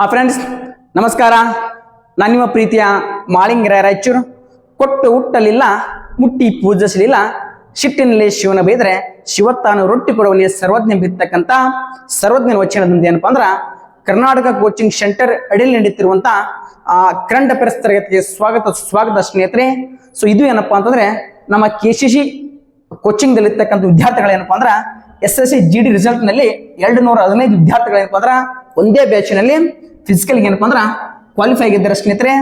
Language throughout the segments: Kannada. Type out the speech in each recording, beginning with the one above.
ಫ್ರೆಂಡ್ಸ್ ನಮಸ್ಕಾರ. ನಾನು ನಿಮ್ಮ ಪ್ರೀತಿಯ ಮಾಳಿಂಗರ ರಾಯಚೂರು. ಕೊಟ್ಟು ಹುಟ್ಟಲಿಲ್ಲ, ಮುಟ್ಟಿ ಪೂಜಿಸಲಿಲ್ಲ, ಶಿಟ್ಟಿನಲ್ಲಿ ಶಿವನ ಬೈದ್ರೆ ಶಿವತ್ತಾನು ರೊಟ್ಟಿ ಕೊಡುವಲ್ಲಿ ಸರ್ವಜ್ಞ ಬಿತ್ತಕ್ಕಂಥ ಸರ್ವಜ್ಞನ ವಚನದಿಂದ ಏನಪ್ಪಾ ಅಂದ್ರ ಕರ್ನಾಟಕ ಕೋಚಿಂಗ್ ಸೆಂಟರ್ ಅಡಿಯಲ್ಲಿ ನಡೀತಿರುವಂತ ಕರೆಂಟ್ ಅಫೇರ್ಸ್ ತರಗತಿಗೆ ಸ್ವಾಗತ ಸ್ನೇಹಿತರೆ. ಸೊ ಇದು ಏನಪ್ಪಾ ಅಂತಂದ್ರೆ ನಮ್ಮ KCC ಕೋಚಿಂಗ್ ದಲ್ಲಿ ಇರ್ತಕ್ಕಂಥ ವಿದ್ಯಾರ್ಥಿಗಳು ಏನಪ್ಪಾ ಅಂದ್ರ SSC GD ರಿಸಲ್ಟ್ ನಲ್ಲಿ 215 ವಿದ್ಯಾರ್ಥಿಗಳು ಏನಪ್ಪಾ ಅಂದ್ರ ಒಂದೇ ಬ್ಯಾಚ್ ನಲ್ಲಿ ಫಿಸಿಕಲ್ ಏನಪ್ಪಾ ಅಂದ್ರ ಕ್ವಾಲಿಫೈ ಆಗಿದ್ದಾರೆ ಸ್ನೇಹಿತರೆ.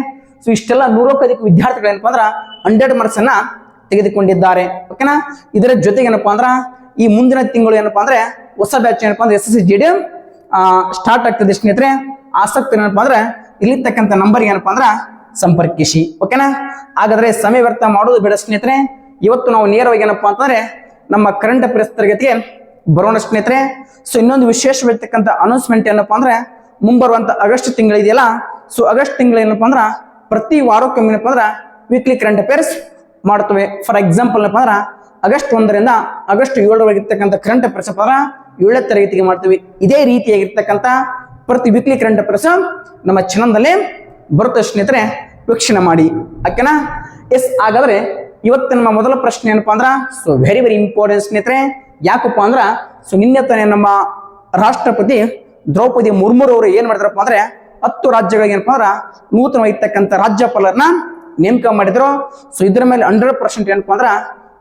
ಸೊ ಇಷ್ಟೆಲ್ಲ 100ಕ್ಕೂ ಅಧಿಕ ವಿದ್ಯಾರ್ಥಿಗಳು ಏನಪ್ಪಾ ಅಂದ್ರ 100 ಮಾರ್ಕ್ಸ್ ಅನ್ನ ತೆಗೆದುಕೊಂಡಿದ್ದಾರೆ. ಓಕೆನಾ. ಇದರ ಜೊತೆಗೆ ಏನಪ್ಪಾ ಅಂದ್ರ ಈ ಮುಂದಿನ ತಿಂಗಳು ಏನಪ್ಪಾ ಅಂದ್ರೆ ಹೊಸ ಬ್ಯಾಚ್ ಏನಪ್ಪಾ ಅಂದ್ರೆ SSC GD ಸ್ಟಾರ್ಟ್ ಆಗ್ತದೆ ಸ್ನೇಹಿತರೆ. ಆಸಕ್ತಿ ಏನಪ್ಪಾ ಅಂದ್ರೆ ಇಲ್ಲಿರ್ತಕ್ಕಂಥ ನಂಬರ್ ಏನಪ್ಪಾ ಅಂದ್ರ ಸಂಪರ್ಕಿಸಿ. ಓಕೆನಾ. ಹಾಗಾದ್ರೆ ಸಮಯ ವ್ಯರ್ಥ ಮಾಡೋದು ಬೇಡ ಸ್ನೇಹಿತರೆ. ಇವತ್ತು ನಾವು ನೇರವಾಗಿ ಏನಪ್ಪಾ ಅಂತಂದ್ರೆ ನಮ್ಮ ಕರೆಂಟ್ ಅಫೇರ್ಸ್ ತರಗತಿಗೆ ಬರೋಣ ಸ್ನೇಹಿತರೆ. ಸೊ ಇನ್ನೊಂದು ವಿಶೇಷವಾಗಿರ್ತಕ್ಕಂಥ ಅನೌನ್ಸ್ಮೆಂಟ್ ಏನಪ್ಪಾ ಅಂದ್ರೆ ಮುಂಬರುವಂತ ಆಗಸ್ಟ್ ತಿಂಗಳಿದೆಯಲ್ಲ, ಸೊ ಆಗಸ್ಟ್ ತಿಂಗಳು ಏನಪ್ಪಾ ಅಂದ್ರ ಪ್ರತಿ ವಾರಕ್ಕೊಮ್ಮೆ ಏನಪ್ಪಾ ಅಂದ್ರ ವೀಕ್ಲಿ ಕರೆಂಟ್ ಅಫೇರ್ಸ್ ಮಾಡ್ತವೆ. ಫಾರ್ ಎಕ್ಸಾಂಪಲ್ ಏನಪ್ಪಾ ಅಂದ್ರ ಆಗಸ್ಟ್ 1ರಿಂದ ಆಗಸ್ಟ್ 7ರವರೆಗೆ ಇರ್ತಕ್ಕಂಥ ಕರೆಂಟ್ ಅಫೇರ್ಸ್ ಅಪ್ಪ 7ನೇ ತರಗತಿಗೆ ಮಾಡ್ತೀವಿ. ಇದೇ ರೀತಿಯಾಗಿರ್ತಕ್ಕಂಥ ಪ್ರತಿ ವೀಕ್ಲಿ ಕರೆಂಟ್ ಅಫೇರ್ಸ್ ನಮ್ಮ ಚಾನಲ್ನಲ್ಲಿ ಬರುತ್ತೆ ಸ್ನೇಹಿತರೆ, ವೀಕ್ಷಣೆ ಮಾಡಿ. ಓಕೆನಾ. ಎಸ್, ಹಾಗಾದ್ರೆ ಇವತ್ತು ನಮ್ಮ ಮೊದಲ ಪ್ರಶ್ನೆ ಏನಪ್ಪಾ ಅಂದ್ರ ಸೊ ವೆರಿ ಇಂಪಾರ್ಟೆಂಟ್ ಸ್ನೇಹಿತರೆ. ಯಾಕಪ್ಪ ಅಂದ್ರ ಸೊ ನಿನ್ನೆ ತಾನೇ ನಮ್ಮ ರಾಷ್ಟ್ರಪತಿ ದ್ರೌಪದಿ ಮುರ್ಮು ಅವರು ಏನ್ ಮಾಡಿದ್ರಪ್ಪ ಅಂದ್ರೆ 10 ರಾಜ್ಯಗಳಿಗೆ ಏನಪ್ಪಾ ಅಂದ್ರ ನೂತನವಾಗಿರ್ತಕ್ಕಂಥ ರಾಜ್ಯಪಾಲರನ್ನ ನೇಮಕ ಮಾಡಿದ್ರು. ಸೊ ಇದ್ರ ಮೇಲೆ 100% ಏನಪ್ಪಾ ಅಂದ್ರ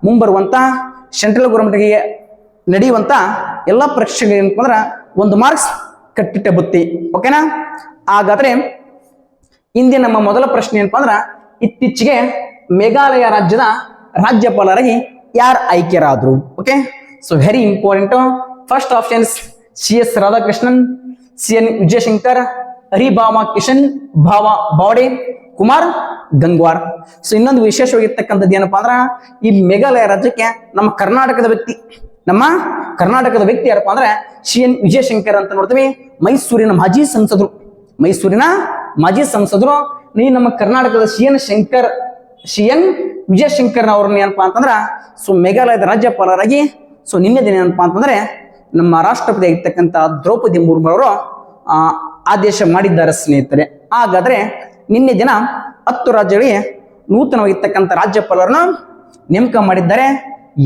ಮುಂಬರುವಂತ ಸೆಂಟ್ರಲ್ ಗೌರ್ಮೆಂಟ್ಗೆ ನಡೆಯುವಂತ ಎಲ್ಲಾ ಪರೀಕ್ಷೆಗಳಿಗೆ ಏನಪ್ಪಾ ಅಂದ್ರ 1 ಮಾರ್ಕ್ಸ್ ಕಟ್ಟಿಟ್ಟ ಬುತ್ತಿ. ಓಕೆನಾ. ಹಾಗಾದ್ರೆ ಇಂದಿನ ನಮ್ಮ ಮೊದಲ ಪ್ರಶ್ನೆ ಏನಪ್ಪಾ ಅಂದ್ರ ಇತ್ತೀಚೆಗೆ ಮೇಘಾಲಯ ರಾಜ್ಯದ ರಾಜ್ಯಪಾಲರಾಗಿ ಯಾರು ಆಯ್ಕೆರಾದ್ರು? Okay. So very important. First options CS Radhakrishnan, CN Vijayashankar, Haribhau Kishan Bagde, Kumar Gangwar. So ಇನ್ನೊಂದು ವಿಶೇಷವಾಗಿರ್ತಕ್ಕಂಥದ್ದು ಏನಪ್ಪಾ ಅಂದ್ರ ಈ ಮೇಘಾಲಯ ರಾಜ್ಯಕ್ಕೆ ನಮ್ಮ ಕರ್ನಾಟಕದ ವ್ಯಕ್ತಿ ಯಾರಪ್ಪ ಅಂದ್ರೆ CN ವಿಜಯಶಂಕರ್ ಅಂತ ನೋಡ್ತೀವಿ. ಮೈಸೂರಿನ ಮಾಜಿ ಸಂಸದರು. ಈ ನಮ್ಮ ಕರ್ನಾಟಕದ CN ವಿಜಯಶಂಕರ್ ಅವ್ರನ್ನ ಏನಪ್ಪಾ ಅಂತಂದ್ರ ಸೊ ಮೇಘಾಲಯದ ರಾಜ್ಯಪಾಲರಾಗಿ ಸೊ ನಿನ್ನೆ ದಿನ ಏನಪ್ಪಾ ಅಂತಂದ್ರೆ ನಮ್ಮ ರಾಷ್ಟ್ರಪತಿ ಆಗಿರ್ತಕ್ಕಂಥ ದ್ರೌಪದಿ ಮುರ್ಮು ಅವರು ಆದೇಶ ಮಾಡಿದ್ದಾರೆ ಸ್ನೇಹಿತರೆ. ಹಾಗಾದ್ರೆ ನಿನ್ನೆ ದಿನ 10 ರಾಜ್ಯಗಳಿಗೆ ನೂತನವಾಗಿರ್ತಕ್ಕಂಥ ರಾಜ್ಯಪಾಲರನ್ನು ನೇಮಕ ಮಾಡಿದ್ದಾರೆ.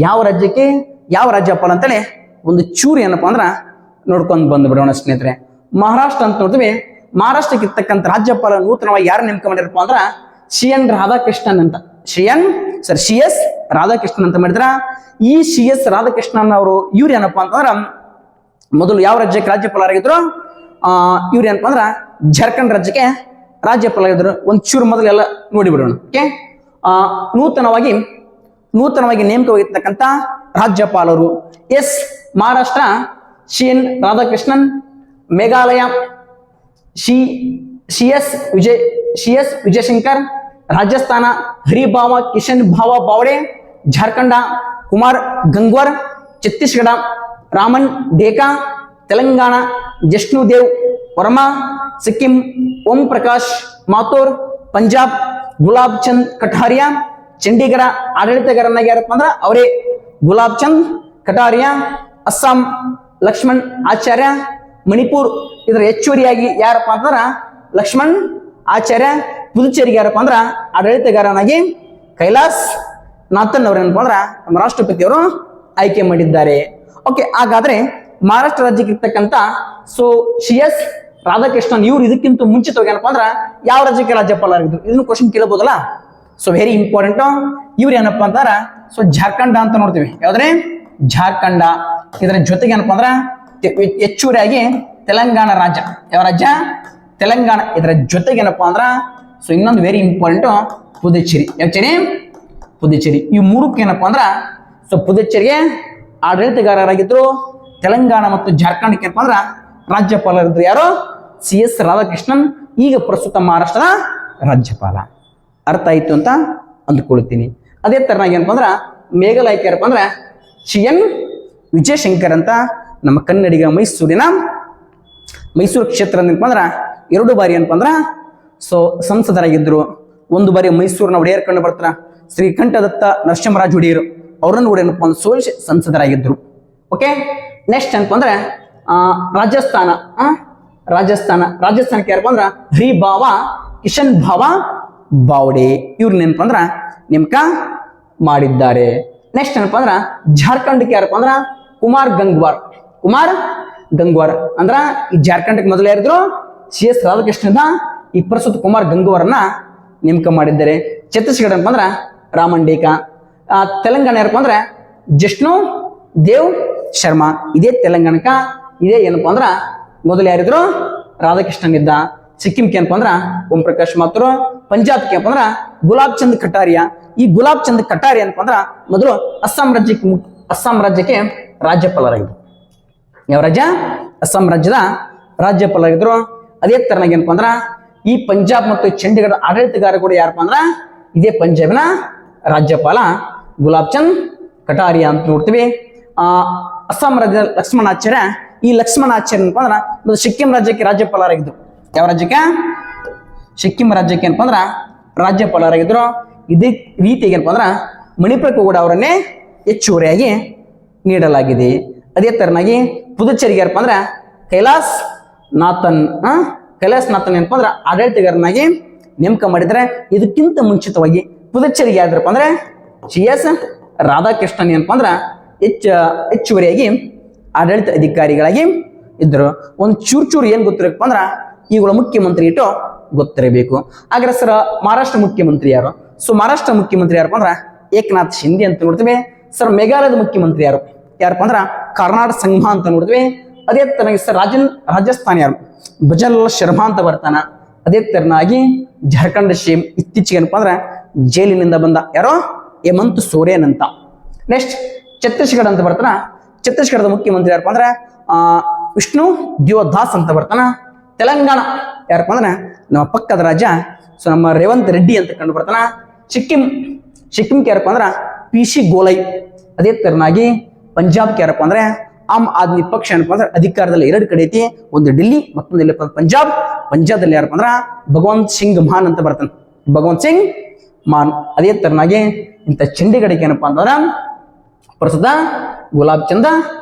ಯಾವ ರಾಜ್ಯಕ್ಕೆ ಯಾವ ರಾಜ್ಯಪಾಲ ಅಂತೇಳಿ ಒಂದು ಚೂರು ಏನಪ್ಪಾ ಅಂದ್ರ ನೋಡ್ಕೊಂಡು ಬಂದು ಬಿಡೋಣ ಸ್ನೇಹಿತರೆ. ಮಹಾರಾಷ್ಟ್ರ ಅಂತ ನೋಡ್ತೀವಿ. ಮಹಾರಾಷ್ಟ್ರಕ್ಕೆ ಇರ್ತಕ್ಕಂಥ ರಾಜ್ಯಪಾಲ ನೂತನವಾಗಿ ಯಾರು ನೇಮಕ ಮಾಡಿರಪ್ಪ ಅಂದ್ರ CS ರಾಧಾಕೃಷ್ಣನ್ ಅಂತ ಮಾಡಿದ್ರ. ಈ CS ರಾಧಾಕೃಷ್ಣನ್ ಅವರು ಇವ್ರು ಏನಪ್ಪಾ ಅಂತಂದ್ರ ಮೊದಲು ಯಾವ ರಾಜ್ಯಕ್ಕೆ ರಾಜ್ಯಪಾಲರಾಗಿದ್ರು? ಇವ್ರು ಏನಪ್ಪಾ ಅಂದ್ರ ಜಾರ್ಖಂಡ್ ರಾಜ್ಯಕ್ಕೆ ರಾಜ್ಯಪಾಲರಾಗಿದ್ರು. ಒಂದ್ ಚೂರು ಮೊದಲು ಎಲ್ಲ ನೋಡಿಬಿಡೋಣ. ಓಕೆ. ನೂತನವಾಗಿ ನೇಮಕವಾಗಿರ್ತಕ್ಕಂಥ ರಾಜ್ಯಪಾಲರು ಮಹಾರಾಷ್ಟ್ರ CN ರಾಧಾಕೃಷ್ಣನ್, ಮೇಘಾಲಯ CS ವಿಜಯಶಂಕರ್, ರಾಜಸ್ಥಾನ ಹರಿಭಾಮ ಕಿಶನ್ ಬಾವಡೆ, ಜಾರ್ಖಂಡ ಕುಮಾರ್ ಗಂಗ್ವಾರ್, ಛತ್ತೀಸ್ಗಢ ರಾಮನ್ ಡೇಕಾ, ತೆಲಂಗಾಣ ಜಿಷ್ಣುದೇವ್ ವರ್ಮಾ, ಸಿಕ್ಕಿಂ ಓಂ ಪ್ರಕಾಶ್ ಮಾಥೂರ್, ಪಂಜಾಬ್ ಗುಲಾಬ್ ಚಂದ್ ಕಠಾರಿಯಾ, ಚಂಡೀಗಢ ಆಡಳಿತಗಾರನಾಗಿ ಯಾರಪ್ಪ ಅಂದ್ರ ಅವರೇ ಗುಲಾಬ್ ಚಂದ್ ಕಠಾರಿಯಾ, ಅಸ್ಸಾಂ ಲಕ್ಷ್ಮಣ್ ಆಚಾರ್ಯ, ಮಣಿಪುರ್ ಇದರ ಹೆಚ್ಚುವರಿಯಾಗಿ ಯಾರಪ್ಪ ಅಂತಂದ್ರ ಲಕ್ಷ್ಮಣ್ ಆಚಾರ್ಯ, ಪುದುಚೇರಿಗೆ ಯಾರಪ್ಪ ಅಂದ್ರ ಆಡಳಿತಗಾರನಾಗಿ ಕೈಲಾಸ್ ನಾಥನ್ ಅವ್ರೇನಪ್ಪ ಅಂದ್ರ ನಮ್ಮ ರಾಷ್ಟ್ರಪತಿಯವರು ಆಯ್ಕೆ ಮಾಡಿದ್ದಾರೆ. ಓಕೆ. ಹಾಗಾದ್ರೆ ಮಹಾರಾಷ್ಟ್ರ ರಾಜ್ಯಕ್ಕೆ ಇರ್ತಕ್ಕಂಥ ಸೊ CS ರಾಧಾಕೃಷ್ಣನ್ ಇವ್ರು ಇದಕ್ಕಿಂತ ಮುಂಚಿತವಾಗಿ ಏನಪ್ಪಾ ಅಂದ್ರ ಯಾವ ರಾಜ್ಯಕ್ಕೆ ರಾಜ್ಯಪಾಲರಾಗಿದ್ರು? ಇದನ್ನು ಕ್ವಶನ್ ಕೇಳಬಹುದಲ್ಲ. So very important. ಇವ್ರು ಏನಪ್ಪಾ ಅಂತಾರ ಸೊ ಜಾರ್ಖಂಡ ಅಂತ ನೋಡ್ತೀವಿ. ಯಾವ್ದ್ರೆ ಜಾರ್ಖಂಡ. ಇದರ ಜೊತೆಗೆ ಏನಪ್ಪಾ ಅಂದ್ರ ಹೆಚ್ಚುವರಿಯಾಗಿ ತೆಲಂಗಾಣ ರಾಜ್ಯ. ಯಾವ ರಾಜ್ಯ? ತೆಲಂಗಾಣ. ಇದರ ಜೊತೆಗೆ ಏನಪ್ಪಾ ಅಂದ್ರ ಸೊ ಇನ್ನೊಂದು ವೆರಿ ಇಂಪಾರ್ಟೆಂಟ್ ಪುದುಚೇರಿ. ಈ ಮೂರಕ್ಕೆ ಏನಪ್ಪಾ ಅಂದ್ರ ಸೊ ಪುದುಚೇರಿಗೆ ಆಡಳಿತಗಾರರಾಗಿದ್ರು. ತೆಲಂಗಾಣ ಮತ್ತು ಜಾರ್ಖಂಡಕ್ಕೆ ಏನಪ್ಪಾ ಅಂದ್ರ ರಾಜ್ಯಪಾಲರಿದ್ರು. ಯಾರು? CS ರಾಧಾಕೃಷ್ಣನ್, ಈಗ ಪ್ರಸ್ತುತ ಮಹಾರಾಷ್ಟ್ರದ ರಾಜ್ಯಪಾಲ. ಅರ್ಥ ಆಯ್ತು ಅಂತ ಅಂದ್ಕೊಳ್ತೀನಿ. ಅದೇ ತರನಾಗಿ ಏನಪ್ಪಾ ಅಂದ್ರ ಮೇಘಾಲಯಕ್ಕೆ ಏನಪ್ಪಾ ಅಂದ್ರ CN ವಿಜಯಶಂಕರ್ ಅಂತ ನಮ್ಮ ಕನ್ನಡಿಗ ಮೈಸೂರು ಕ್ಷೇತ್ರ ಏನಪ್ಪಾ ಅಂದ್ರ 2 ಬಾರಿ ಏನಪ್ಪಾ ಅಂದ್ರ ಸೊ ಸಂಸದರಾಗಿದ್ರು. 1 ಬಾರಿ ಮೈಸೂರಿನ ಒಡೆಯರ್ ಕಂಡು ಬರ್ತಾರ ಶ್ರೀಕಂಠದತ್ತ ನರಸಿಂಹರಾಜ ಒಡೆಯರು, ಅವರನ್ನು ಕೂಡ ಏನಪ್ಪಾ ಅಂದ್ರೆ ಸೋಲಿಸಿ ಸಂಸದರಾಗಿದ್ರು. ಓಕೆ. ನೆಕ್ಸ್ಟ್ ಏನಪ್ಪಾ ಅಂದ್ರೆ ರಾಜಸ್ಥಾನಕ್ಕೆ ಯಾರಪ್ಪ ಅಂದ್ರ ಹರಿಭಾವ ಕಿಶನ್ ಭಾವ ಬಾವ್ಡೆ ಇವ್ರನ್ನ ಏನಪ್ಪ ಅಂದ್ರ ನೇಮಕ ಮಾಡಿದ್ದಾರೆ. ನೆಕ್ಸ್ಟ್ ಏನಪ್ಪ ಅಂದ್ರ ಜಾರ್ಖಂಡ್ಗೆ ಯಾರಪ್ಪ ಅಂದ್ರ ಕುಮಾರ್ ಗಂಗ್ವಾರ್ ಅಂದ್ರ ಈ ಜಾರ್ಖಂಡ್ಗೆ ಮೊದಲು ಯಾರಿದ್ರು CS ರಾಧಾಕೃಷ್ಣದ ಈ ಪ್ರಸ್ತುತ ಕುಮಾರ್ ಗಂಗ್ವಾರನ್ನ ನೇಮಕ ಮಾಡಿದ್ದಾರೆ. ಛತ್ತೀಸ್ಗಢ ಏನಪ್ಪ ಅಂದ್ರ ರಾಮಂಡೇಕ. ತೆಲಂಗಾಣ ಯಾರಪ್ಪ ಅಂದ್ರ ಜಿಷ್ಣು ದೇವ್ ಶರ್ಮಾ. ಇದೇ ತೆಲಂಗಾಣಕ್ಕ ಇದೇ ಏನಪ್ಪ ಅಂದ್ರ ಮೊದಲು ಯಾರಿದ್ರು ರಾಧಾಕೃಷ್ಣನ್ ಇದ್ದ. ಸಿಕ್ಕಿಂಗೆ ಏನಪ್ಪ ಅಂದ್ರ ಓಂ ಪ್ರಕಾಶ್ ಮಾಥುರ್. ಪಂಜಾಬ್ಗೆ ಏನಪ್ಪ ಅಂದ್ರ ಗುಲಾಬ್ ಚಂದ್ ಕಟಾರಿಯಾ. ಈ ಗುಲಾಬ್ ಚಂದ್ ಕಟಾರಿಯಾ ಏನಪ್ಪ ಅಂದ್ರ ಮೊದಲು ಅಸ್ಸಾಂ ರಾಜ್ಯಕ್ಕೆ ರಾಜ್ಯಪಾಲರಾಗಿದ್ರು. ಯಾವ ರಾಜ್ಯ? ಅಸ್ಸಾಂ ರಾಜ್ಯದ ರಾಜ್ಯಪಾಲರಾಗಿದ್ರು. ಅದೇ ತರನಾಗಿ ಏನಪ್ಪ ಅಂದ್ರ ಈ ಪಂಜಾಬ್ ಮತ್ತು ಚಂಡೀಗಢ ಆಡಳಿತಗಾರ ಕೂಡ ಯಾರಪ್ಪ ಅಂದ್ರ ಇದೇ ಪಂಜಾಬಿನ ರಾಜ್ಯಪಾಲ ಗುಲಾಬ್ ಚಂದ್ ಕಟಾರಿಯಾ ಅಂತ ನೋಡ್ತೀವಿ. ಅಸ್ಸಾಂ ರಾಜ್ಯದ ಲಕ್ಷ್ಮಣಾಚಾರ್ಯ. ಈ ಲಕ್ಷ್ಮಣಾಚಾರ್ಯ ಏನಪ್ಪ ಅಂದ್ರ ಮೊದಲು ಸಿಕ್ಕಿಂ ರಾಜ್ಯಕ್ಕೆ ರಾಜ್ಯಪಾಲರಾಗಿದ್ರು. ಯಾವ ರಾಜ್ಯಕ್ಕೆ? ಸಿಕ್ಕಿಂ ರಾಜ್ಯಕ್ಕೆ ಏನಪ್ಪ ಅಂದ್ರ ರಾಜ್ಯಪಾಲರಾಗಿದ್ರು. ಇದೇ ರೀತಿಯಾಗಿ ಏನಪ್ಪ ಅಂದ್ರ ಮಣಿಪುರಕ್ಕೂ ಕೂಡ ಅವರನ್ನೇ ಹೆಚ್ಚುವರಿಯಾಗಿ ನೀಡಲಾಗಿದೆ. ಅದೇ ತರನಾಗಿ ಪುದುಚೇರಿಗೆ ಯಾರಪ್ಪ ಅಂದ್ರ ಕೈಲಾಸ್ ನಾಥನ್ ಏನಪ್ಪ ಅಂದ್ರ ಆಡಳಿತಗಾರನಾಗಿ ನೇಮಕ ಮಾಡಿದ್ರೆ. ಇದಕ್ಕಿಂತ ಮುಂಚಿತವಾಗಿ ಪುದುಚೇರಿಗೆ ಯಾರಪ್ಪ ಅಂದ್ರೆ CS ರಾಧಾಕೃಷ್ಣನ್ ಏನಪ್ಪ ಅಂದ್ರ ಹೆಚ್ಚುವರಿಯಾಗಿ ಆಡಳಿತ ಅಧಿಕಾರಿಗಳಾಗಿ ಇದ್ರು. ಒಂದು ಚೂರು ಏನ್ ಗೊತ್ತಿರಪ್ಪ ಅಂದ್ರ ಇವುಗಳ ಮುಖ್ಯಮಂತ್ರಿ ಇಟ್ಟು ಗೊತ್ತಿರಬೇಕು. ಹಾಗಾದ್ರೆ ಸರ್ ಮಹಾರಾಷ್ಟ್ರ ಮುಖ್ಯಮಂತ್ರಿ ಯಾರು? ಸೊ ಮಹಾರಾಷ್ಟ್ರ ಮುಖ್ಯಮಂತ್ರಿ ಯಾರಪ್ಪ ಅಂದ್ರ ಏಕನಾಥ್ ಶಿಂದೆ ಅಂತ ನೋಡ್ತೀವಿ. ಸರ್ ಮೇಘಾಲಯದ ಮುಖ್ಯಮಂತ್ರಿ ಯಾರಪ್ಪ ಅಂದ್ರ ಕರ್ನಾಟಕ ಸಂಘ ಅಂತ ನೋಡ್ತೀವಿ. ಅದೇ ತರನಾಗಿ ಸರ್ ರಾಜಸ್ಥಾನ ಯಾರು? ಭಜನ್ಲಾಲ್ ಶರ್ಮಾ ಅಂತ ಬರ್ತಾನ. ಅದೇ ತರನಾಗಿ ಜಾರ್ಖಂಡ್ ಶೇಮ್ ಇತ್ತೀಚೆಗೆ ಏನಪ್ಪ ಅಂದ್ರ ಜೈಲಿನಿಂದ ಬಂದ ಯಾರೋ ಹೇಮಂತ್ ಸೋರೇನ್ ಅಂತ. ನೆಕ್ಸ್ಟ್ ಛತ್ತೀಸ್ಗಢ ಅಂತ ಬರ್ತಾನ. ಛತ್ತೀಸ್ಗಢದ ಮುಖ್ಯಮಂತ್ರಿ ಯಾರಪ್ಪ ಅಂದ್ರ ವಿಷ್ಣು ದಿಯೋದಾಸ್ ಅಂತ ಬರ್ತಾನ. ತೆಲಂಗಾಣ ಯಾರಪ್ಪ ಅಂದ್ರ ನಮ್ಮ ಪಕ್ಕದ ರಾಜ್ಯ. ಸೊ ನಮ್ಮ ರೇವಂತ್ ರೆಡ್ಡಿ ಅಂತ ಕಂಡು ಬರ್ತಾನ. ಸಿಕ್ಕಿಂಗೆ ಯಾರಪ್ಪ ಅಂದ್ರ PC ಗೋಲೈ. ಅದೇ ತರನಾಗಿ ಪಂಜಾಬ್ಗೆ ಯಾರಪ್ಪ ಅಂದ್ರೆ ಆಮ್ ಆದ್ಮಿ ಪಕ್ಷ ಏನಪ್ಪ ಅಂದ್ರೆ ಅಧಿಕಾರದಲ್ಲಿ 2 ಕಡೆ ಐತಿ. ಒಂದು ಡೆಲ್ಲಿ, ಮತ್ತೊಂದು ಇಲ್ಲಿ ಪಂಜಾಬ್ದಲ್ಲಿ ಯಾರಪ್ಪ ಅಂದ್ರ ಭಗವಂತ್ ಸಿಂಗ್ ಮಾನ್ ಅಂತ ಬರ್ತಾನೆ. ಭಗವಂತ್ ಸಿಂಗ್ ಮಾನ್. ಅದೇ ತರನಾಗಿ ಇಂಥ ಚಂಡೀಗಢಕ್ಕೆ ಏನಪ್ಪಾ ಅಂತಂದ್ರ ಪ್ರಸ್ತುತ ಗುಲಾಬ್ ಚಂದ್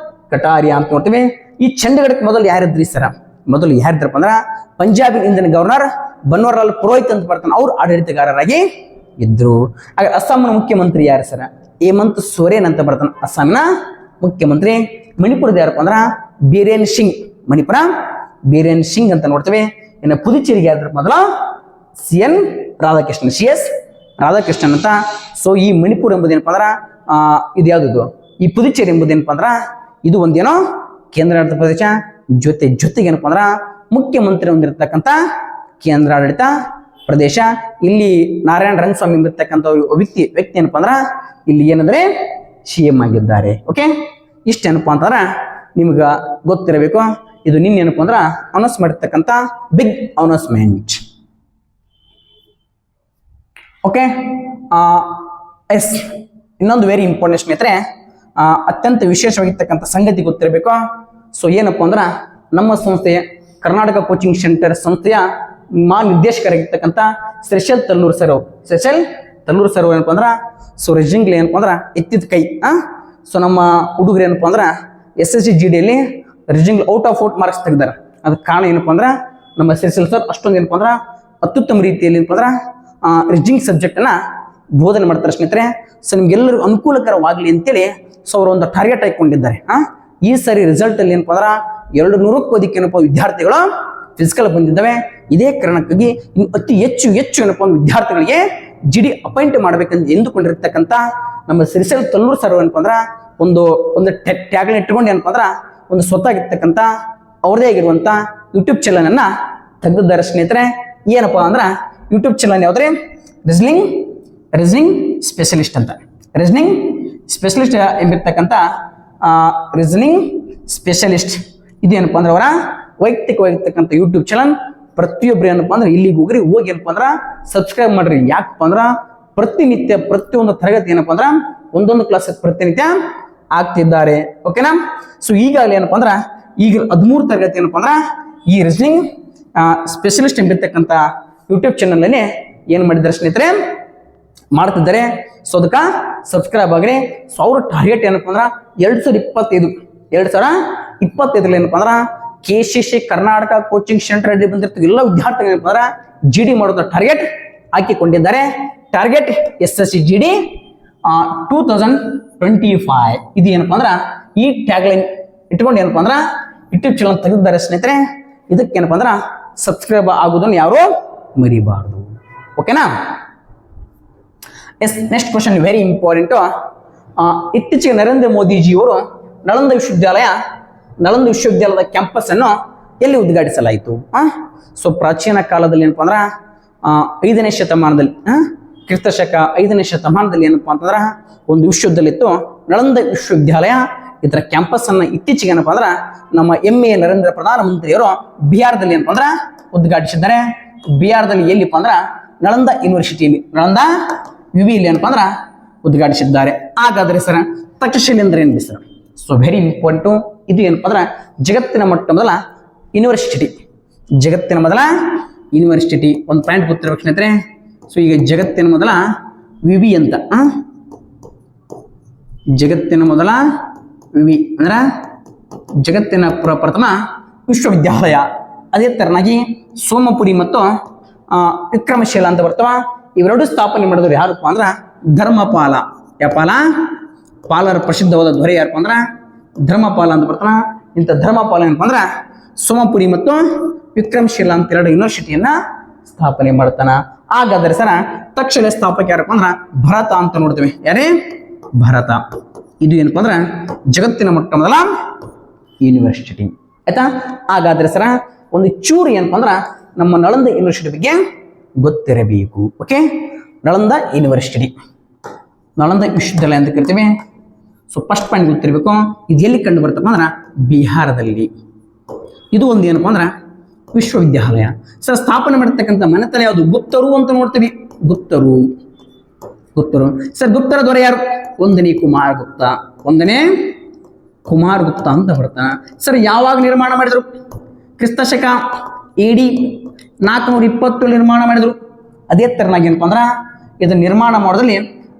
ಕಟಾರಿಯಾ ಅಂತ ನೋಡ್ತೀವಿ. ಈ ಚಂಡೀಗಢಕ್ಕೆ ಮೊದಲು ಯಾರಿದ್ರಿ ಸರ? ಮೊದಲು ಯಾರಿದ್ರಪ್ಪ ಅಂದ್ರ ಪಂಜಾಬಿನ ಇಂದಿನ ಗವರ್ನರ್ ಬನ್ವರ್ಲಾಲ್ ಪುರೋಹಿತ್ ಅಂತ ಬರ್ತಾನೆ. ಅವ್ರು ಆಡಳಿತಗಾರರಾಗಿ ಇದ್ರು. ಹಾಗೆ ಅಸ್ಸಾಂನ ಮುಖ್ಯಮಂತ್ರಿ ಯಾರು ಸರ? ಹೇಮಂತ್ ಸೋರೇನ್ ಅಂತ ಬರ್ತಾನೆ, ಅಸ್ಸಾಂನ ಮುಖ್ಯಮಂತ್ರಿ. ಮಣಿಪುರದ ಯಾರಪ್ಪ ಅಂದ್ರ ಬೀರೇನ್ ಸಿಂಗ್. ಮಣಿಪುರ ಬೀರೇನ್ ಸಿಂಗ್ ಅಂತ ನೋಡ್ತೇವೆ. ಇನ್ನು ಪುದುಚೇರಿಗೆ ಯಾರು ಮೊದಲ? CS ರಾಧಾಕೃಷ್ಣನ್ ಅಂತ. ಸೊ ಈ ಮಣಿಪುರ ಎಂಬುದೇನಪ್ಪ ಅಂದ್ರ ಇದು ಯಾವ್ದು? ಈ ಪುದುಚೇರಿ ಎಂಬುದೇನಪ್ಪ ಅಂದ್ರ ಇದು ಒಂದೇನೋ ಕೇಂದ್ರಾಡಳಿತ ಪ್ರದೇಶ. ಜೊತೆಗೆ ಏನಪ್ಪ ಅಂದ್ರ ಮುಖ್ಯಮಂತ್ರಿ ಹೊಂದಿರತಕ್ಕಂಥ ಕೇಂದ್ರಾಡಳಿತ ಪ್ರದೇಶ. ಇಲ್ಲಿ ನಾರಾಯಣ ರಂಗಸ್ವಾಮಿ ಎಂಬಿರ್ತಕ್ಕಂಥ ವ್ಯಕ್ತಿ ಏನಪ್ಪ ಅಂದ್ರ ಇಲ್ಲಿ ಏನಂದ್ರೆ CM ಆಗಿದ್ದಾರೆ. ಓಕೆ, ಇಷ್ಟೇನಪ್ಪ ಅಂತಂದ್ರ ನಿಮ್ಗ ಗೊತ್ತಿರಬೇಕು. ಇದು ನಿನ್ನೇನಪ್ಪ ಅಂದ್ರ ಅನೌನ್ಸ್ ಮಾಡಿರ್ತಕ್ಕಂಥ ಬಿಗ್ ಅನೌನ್ಸ್ಮೆಂಟ್. ಓಕೆ, ಎಸ್ ಇನ್ನೊಂದು ವೆರಿ ಇಂಪಾರ್ಟೆಂಟ್ ಸ್ನೇಹಿತರೆ, ಅತ್ಯಂತ ವಿಶೇಷವಾಗಿರ್ತಕ್ಕಂಥ ಸಂಗತಿ ಗೊತ್ತಿರಬೇಕು. ಸೊ ಏನಪ್ಪ ಅಂದ್ರ ನಮ್ಮ ಸಂಸ್ಥೆಯ ಕರ್ನಾಟಕ ಕೋಚಿಂಗ್ ಸೆಂಟರ್ ಸಂಸ್ಥೆಯ ನಿರ್ದೇಶಕರಾಗಿರ್ತಕ್ಕಂಥ ಶ್ರೀಶೈಲ್ ತಲ್ಲೂರ್ ಸರ್ ಏನಪ್ಪ ಅಂದ್ರ ಸೊ ರೆಜಿಂಗ್ಲಿ ಏನಪ್ಪ ಅಂದ್ರ ಎತ್ತಿದ ಕೈ. ಸೊ ನಮ್ಮ ಹುಡುಗರು ಏನಪ್ಪ ಅಂದ್ರ SSC GDಯಲ್ಲಿ ರಿಜಿಂಗ್ ಔಟ್ ಮಾರ್ಕ್ಸ್ ತೆಗ್ದಾರ. ಅದಕ್ಕೆ ಕಾರಣ ಏನಪ್ಪ ಅಂದ್ರ ನಮ್ಮ ಶ್ರೀಶೈಲ್ ಸರ್ ಅಷ್ಟೊಂದು ಏನಪ್ಪ ಅಂದ್ರ ಅತ್ಯುತ್ತಮ ರೀತಿಯಲ್ಲಿ ಏನಪ್ಪ ಅಂದ್ರ ರಿಜಿಂಗ್ ಸಬ್ಜೆಕ್ಟ್ ಅನ್ನ ಬೋಧನೆ ಮಾಡ್ತಾರೆ ಸ್ನೇಹಿತರೆ. ಸೊ ನಿಮ್ಗೆಲ್ಲರಿಗೂ ಅನುಕೂಲಕರವಾಗ್ಲಿ ಅಂತೇಳಿ ಸೊ ಅವರು ಒಂದು ಟಾರ್ಗೆಟ್ ಹಾಕೊಂಡಿದ್ದಾರೆ. ಈ ಸರಿ ರಿಸಲ್ಟ್ ಅಲ್ಲಿ ಏನಪ್ಪ ಅಂದ್ರ 200ಕ್ಕೂ ಅಧಿಕ ಏನಪ್ಪ ವಿದ್ಯಾರ್ಥಿಗಳು ಫಿಸಿಕಲ್ ಬಂದಿದ್ದಾವೆ. ಇದೇ ಕಾರಣಕ್ಕಾಗಿ ಅತಿ ಹೆಚ್ಚು ಏನಪ್ಪ ವಿದ್ಯಾರ್ಥಿಗಳಿಗೆ GD ಅಪಾಯಿಂಟ್ ಮಾಡ್ಬೇಕಂತ ಎಂದುಕೊಂಡಿರ್ತಕ್ಕಂಥ ನಮ್ಮ ಶ್ರೀಶೈಲ್ ತಲ್ಲೂರ್ ಸರ್ ಏನಪ್ಪ ಅಂದ್ರ ಒಂದು ಟ್ಯಾಗ್ನ ಇಟ್ಕೊಂಡು ಏನಪ್ಪ ಅಂದ್ರ ಒಂದು ಸ್ವತ್ತಾಗಿರ್ತಕ್ಕಂಥ ಅವ್ರದೇ ಆಗಿರುವಂತ ಯೂಟ್ಯೂಬ್ ಚಾನಲ್ ಅನ್ನ ತೆಗೆದಿದ್ದಾರೆ ಸ್ನೇಹಿತರೆ. ಏನಪ್ಪ ಅಂದ್ರ ಯೂಟ್ಯೂಬ್ ಚಾನಲ್ ಯಾವ್ದ್ರಿ? ರೀಸನಿಂಗ್ ಸ್ಪೆಷಲಿಸ್ಟ್ ಅಂತ. ರೀಸನಿಂಗ್ ಸ್ಪೆಷಲಿಸ್ಟ್ ಎಂಬಿರ್ತಕ್ಕಂಥ ರೀಸನಿಂಗ್ ಸ್ಪೆಷಲಿಸ್ಟ್ ಇದೇನಪ್ಪ ಅಂದ್ರೆ ಅವರ ವೈಯಕ್ತಿಕವಾಗಿರ್ತಕ್ಕಂಥ ಯೂಟ್ಯೂಬ್ ಚಾನಲ್. ಪ್ರತಿಯೊಬ್ರು ಏನಪ್ಪ ಅಂದ್ರೆ ಇಲ್ಲಿಗೆ ಹೋಗಿ ಏನಪ್ಪ ಅಂದ್ರ ಸಬ್ಸ್ಕ್ರೈಬ್ ಮಾಡ್ರಿ. ಯಾಕಪ್ಪ ಅಂದ್ರ ಪ್ರತಿನಿತ್ಯ ಪ್ರತಿಯೊಂದು ತರಗತಿ ಏನಪ್ಪ ಅಂದ್ರ ಒಂದೊಂದು ಕ್ಲಾಸ್ ಪ್ರತಿನಿತ್ಯ ಆಗ್ತಿದ್ದಾರೆ. ಓಕೆನಾ? ಸೊ ಈಗಾಗಲೇ ಏನಪ್ಪ ಅಂದ್ರ ಈಗ 13 ತರಗತಿ ಏನಪ್ಪ ಅಂದ್ರ ಈ ರೀಸನಿಂಗ್ ಸ್ಪೆಷಲಿಸ್ಟ್ ಎಂಬಿರ್ತಕ್ಕಂಥ ಯೂಟ್ಯೂಬ್ ಚಾನಲ್ ಅಲ್ಲಿ ಏನ್ ಮಾಡಿದ್ದಾರೆ ಸ್ನೇಹಿತರೆ ಮಾಡ್ತಿದ್ದಾರೆ. ಸೊ ಅದಕ್ಕ ಸಬ್ಸ್ಕ್ರೈಬ್ ಆಗ್ರಿ. ಸೊ ಅವ್ರ ಟಾರ್ಗೆಟ್ ಏನಪ್ಪ ಅಂದ್ರ 2025 ಏನಪ್ಪ ಅಂದ್ರ KCC ಕರ್ನಾಟಕ ಕೋಚಿಂಗ್ ಸೆಂಟರ್ ಅಲ್ಲಿ ಬಂದಿರ್ತಕ್ಕಂಥ ಎಲ್ಲ ವಿದ್ಯಾರ್ಥಿಗಳು ಏನಪ್ಪ ಅಂದ್ರೆ GD ಮಾಡೋದು ಟಾರ್ಗೆಟ್ ಹಾಕಿಕೊಂಡಿದ್ದಾರೆ. ಟಾರ್ಗೆಟ್ SSC GD 2025 ಇದು ಏನಪ್ಪಾ ಅಂದ್ರ ಈ ಟ್ಯಾಗ್ ಲೈನ್ ಇಟ್ಕೊಂಡು ಏನಪ್ಪಾ ಅಂದ್ರ ಯೂಟ್ಯೂಬ್ ಚಾನಲ್ ತೆಗೆದಿದ್ದಾರೆ ಸ್ನೇಹಿತರೆ. ಇದಕ್ಕೆ ಏನಪ್ಪಾ ಅಂದ್ರ ಸಬ್ಸ್ಕ್ರೈಬ್ ಆಗೋದನ್ನು ಯಾರು ಮರಿಬಾರ್ದು. ಓಕೆನಾ? Yes, next question very important. ಇತ್ತೀಚೆಗೆ ನರೇಂದ್ರ ಮೋದಿಜಿಯವರು ನಳಂದ ವಿಶ್ವವಿದ್ಯಾಲಯದ ಕ್ಯಾಂಪಸ್ ಅನ್ನು ಎಲ್ಲಿ ಉದ್ಘಾಟಿಸಲಾಯಿತು? ಸೊ ಪ್ರಾಚೀನ ಕಾಲದಲ್ಲಿ ಏನಪ್ಪಾ ಅಂದ್ರ 5ನೇ ಶತಮಾನದಲ್ಲಿ ಕ್ರಿಸ್ತಶಕ 5ನೇ ಶತಮಾನದಲ್ಲಿ ಏನಪ್ಪಾ ಅಂತಂದ್ರ ಒಂದು ವಿಶ್ವವಿದ್ಯಾಲಯ ಇತ್ತು, ನಳಂದ ವಿಶ್ವವಿದ್ಯಾಲಯ. ಇದರ ಕ್ಯಾಂಪಸ್ ಅನ್ನ ಇತ್ತೀಚೆಗೆ ಏನಪ್ಪಾ ಅಂದ್ರ ನಮ್ಮ ನರೇಂದ್ರ ಪ್ರಧಾನಮಂತ್ರಿಯವರು ಬಿಹಾರದಲ್ಲಿ ಏನಪ್ಪಾ ಅಂದ್ರ ಉದ್ಘಾಟಿಸಿದ್ದಾರೆ. ಬಿಹಾರದಲ್ಲಿ ಎಲ್ಲಿಪ್ಪ ಅಂದ್ರ ನಳಂದ ಯೂನಿವರ್ಸಿಟಿಯಲ್ಲಿ, ನಳಂದ ವಿವಿಯಲ್ಲಿ ಏನಪ್ಪಾ ಅಂದ್ರ ಉದ್ಘಾಟಿಸಿದ್ದಾರೆ. ಹಾಗಾದ್ರೆ ಸರ್ ತಕ್ಷಶಿಲೆ ಅಂದ್ರೆ ಏನ್ರಿ ಸರ್? So very important. ಇದು ಏನಪ್ಪಾ ಅಂದ್ರ ಜಗತ್ತಿನ ಮೊದಲ ಯೂನಿವರ್ಸಿಟಿ, ಜಗತ್ತಿನ ಮೊದಲ ಯೂನಿವರ್ಸಿಟಿ. ಒಂದು ಪಾಯಿಂಟ್ ಗೊತ್ತಿರಬೇಕು ಸ್ನೇಹಿತರೆ. ಸೊ ಈಗ ಜಗತ್ತಿನ ಮೊದಲ ವಿವಿ ಅಂತ, ಜಗತ್ತಿನ ಮೊದಲ ವಿವಿ ಅಂದ್ರ ಜಗತ್ತಿನ ಪ್ರಥಮ ವಿಶ್ವವಿದ್ಯಾಲಯ. ಅದೇ ತರನಾಗಿ ಸೋಮಪುರಿ ಮತ್ತು ವಿಕ್ರಮಶೀಲ ಅಂತ ಬರ್ತಾವ. ಇವೆರಡು ಸ್ಥಾಪನೆ ಮಾಡಿದ್ರು ಯಾರಪ್ಪ ಅಂದ್ರ ಧರ್ಮಪಾಲ. ಯಾಪಾಲ? ಪಾಲರ ಪ್ರಸಿದ್ಧವಾದ ದೊರೆ ಯಾರಪ್ಪ ಅಂದ್ರ ಧರ್ಮಪಾಲ ಅಂತ ಬರ್ತಾನ. ಇಂಥ ಧರ್ಮಪಾಲ ಏನಪ್ಪ ಅಂದ್ರ ಸೋಮಪುರಿ ಮತ್ತು ವಿಕ್ರಮಶೀಲ ಅಂತ 2 ಯೂನಿವರ್ಸಿಟಿಯನ್ನ ಸ್ಥಾಪನೆ ಮಾಡ್ತಾನ. ಹಾಗಾದ್ರೆ ಸರ ತಕ್ಷಶಿಲೆ ಸ್ಥಾಪಕ ಯಾರಪ್ಪ ಅಂದ್ರ ಭರತ ಅಂತ ನೋಡ್ತೇವೆ. ಯಾರೇ? ಭರತ. ಇದು ಏನಪ್ಪ ಅಂದ್ರ ಜಗತ್ತಿನ ಮೊದಲ ಯೂನಿವರ್ಸಿಟಿ. ಆಯ್ತಾ? ಹಾಗಾದ್ರೆ ಸರ ಒಂದು ಚೂರು ಏನಪ್ಪ ಅಂದ್ರ ನಮ್ಮ ನಳಂದ ಯೂನಿವರ್ಸಿಟಿ ಬಗ್ಗೆ ಗೊತ್ತಿರಬೇಕು. ಓಕೆ, ನಳಂದ ಯೂನಿವರ್ಸಿಟಿ, ನಳಂದ ವಿಶ್ವವಿದ್ಯಾಲಯ ಅಂತ ಕರಿತೀವಿ. ಸೊ ಫಸ್ಟ್ ಪಾಯಿಂಟ್ ಗೊತ್ತಿರಬೇಕು. ಇದು ಎಲ್ಲಿ ಕಂಡು ಬರ್ತಪ್ಪ ಅಂದ್ರ ಬಿಹಾರದಲ್ಲಿ. ಇದು ಒಂದು ಏನಪ್ಪ ಅಂದ್ರ ವಿಶ್ವವಿದ್ಯಾಲಯ. ಸರ್ ಸ್ಥಾಪನೆ ಮಾಡಿರ್ತಕ್ಕಂಥ ಮನೆತನ ಯಾವುದು? ಗುಪ್ತರು ಅಂತ ನೋಡ್ತೀವಿ. ಗುಪ್ತರು ಸರ್ ಗುಪ್ತರ ದೊರೆ ಯಾರು? 1ನೇ ಕುಮಾರಗುಪ್ತ. 1ನೇ ಕುಮಾರಗುಪ್ತ ಅಂತ ಬರ್ತಾನ. ಸರ್ ಯಾವಾಗ ನಿರ್ಮಾಣ ಮಾಡಿದ್ರು? ಕ್ರಿಸ್ತಶಕ AD 420 ನಿರ್ಮಾಣ ಮಾಡಿದ್ರು. ಅದೇ ತರನಾಗಿ ಏನಪ್ಪ ಅಂದ್ರ ಇದನ್ನ ನಿರ್ಮಾಣ ಮಾಡೋದ್ರಲ್ಲಿ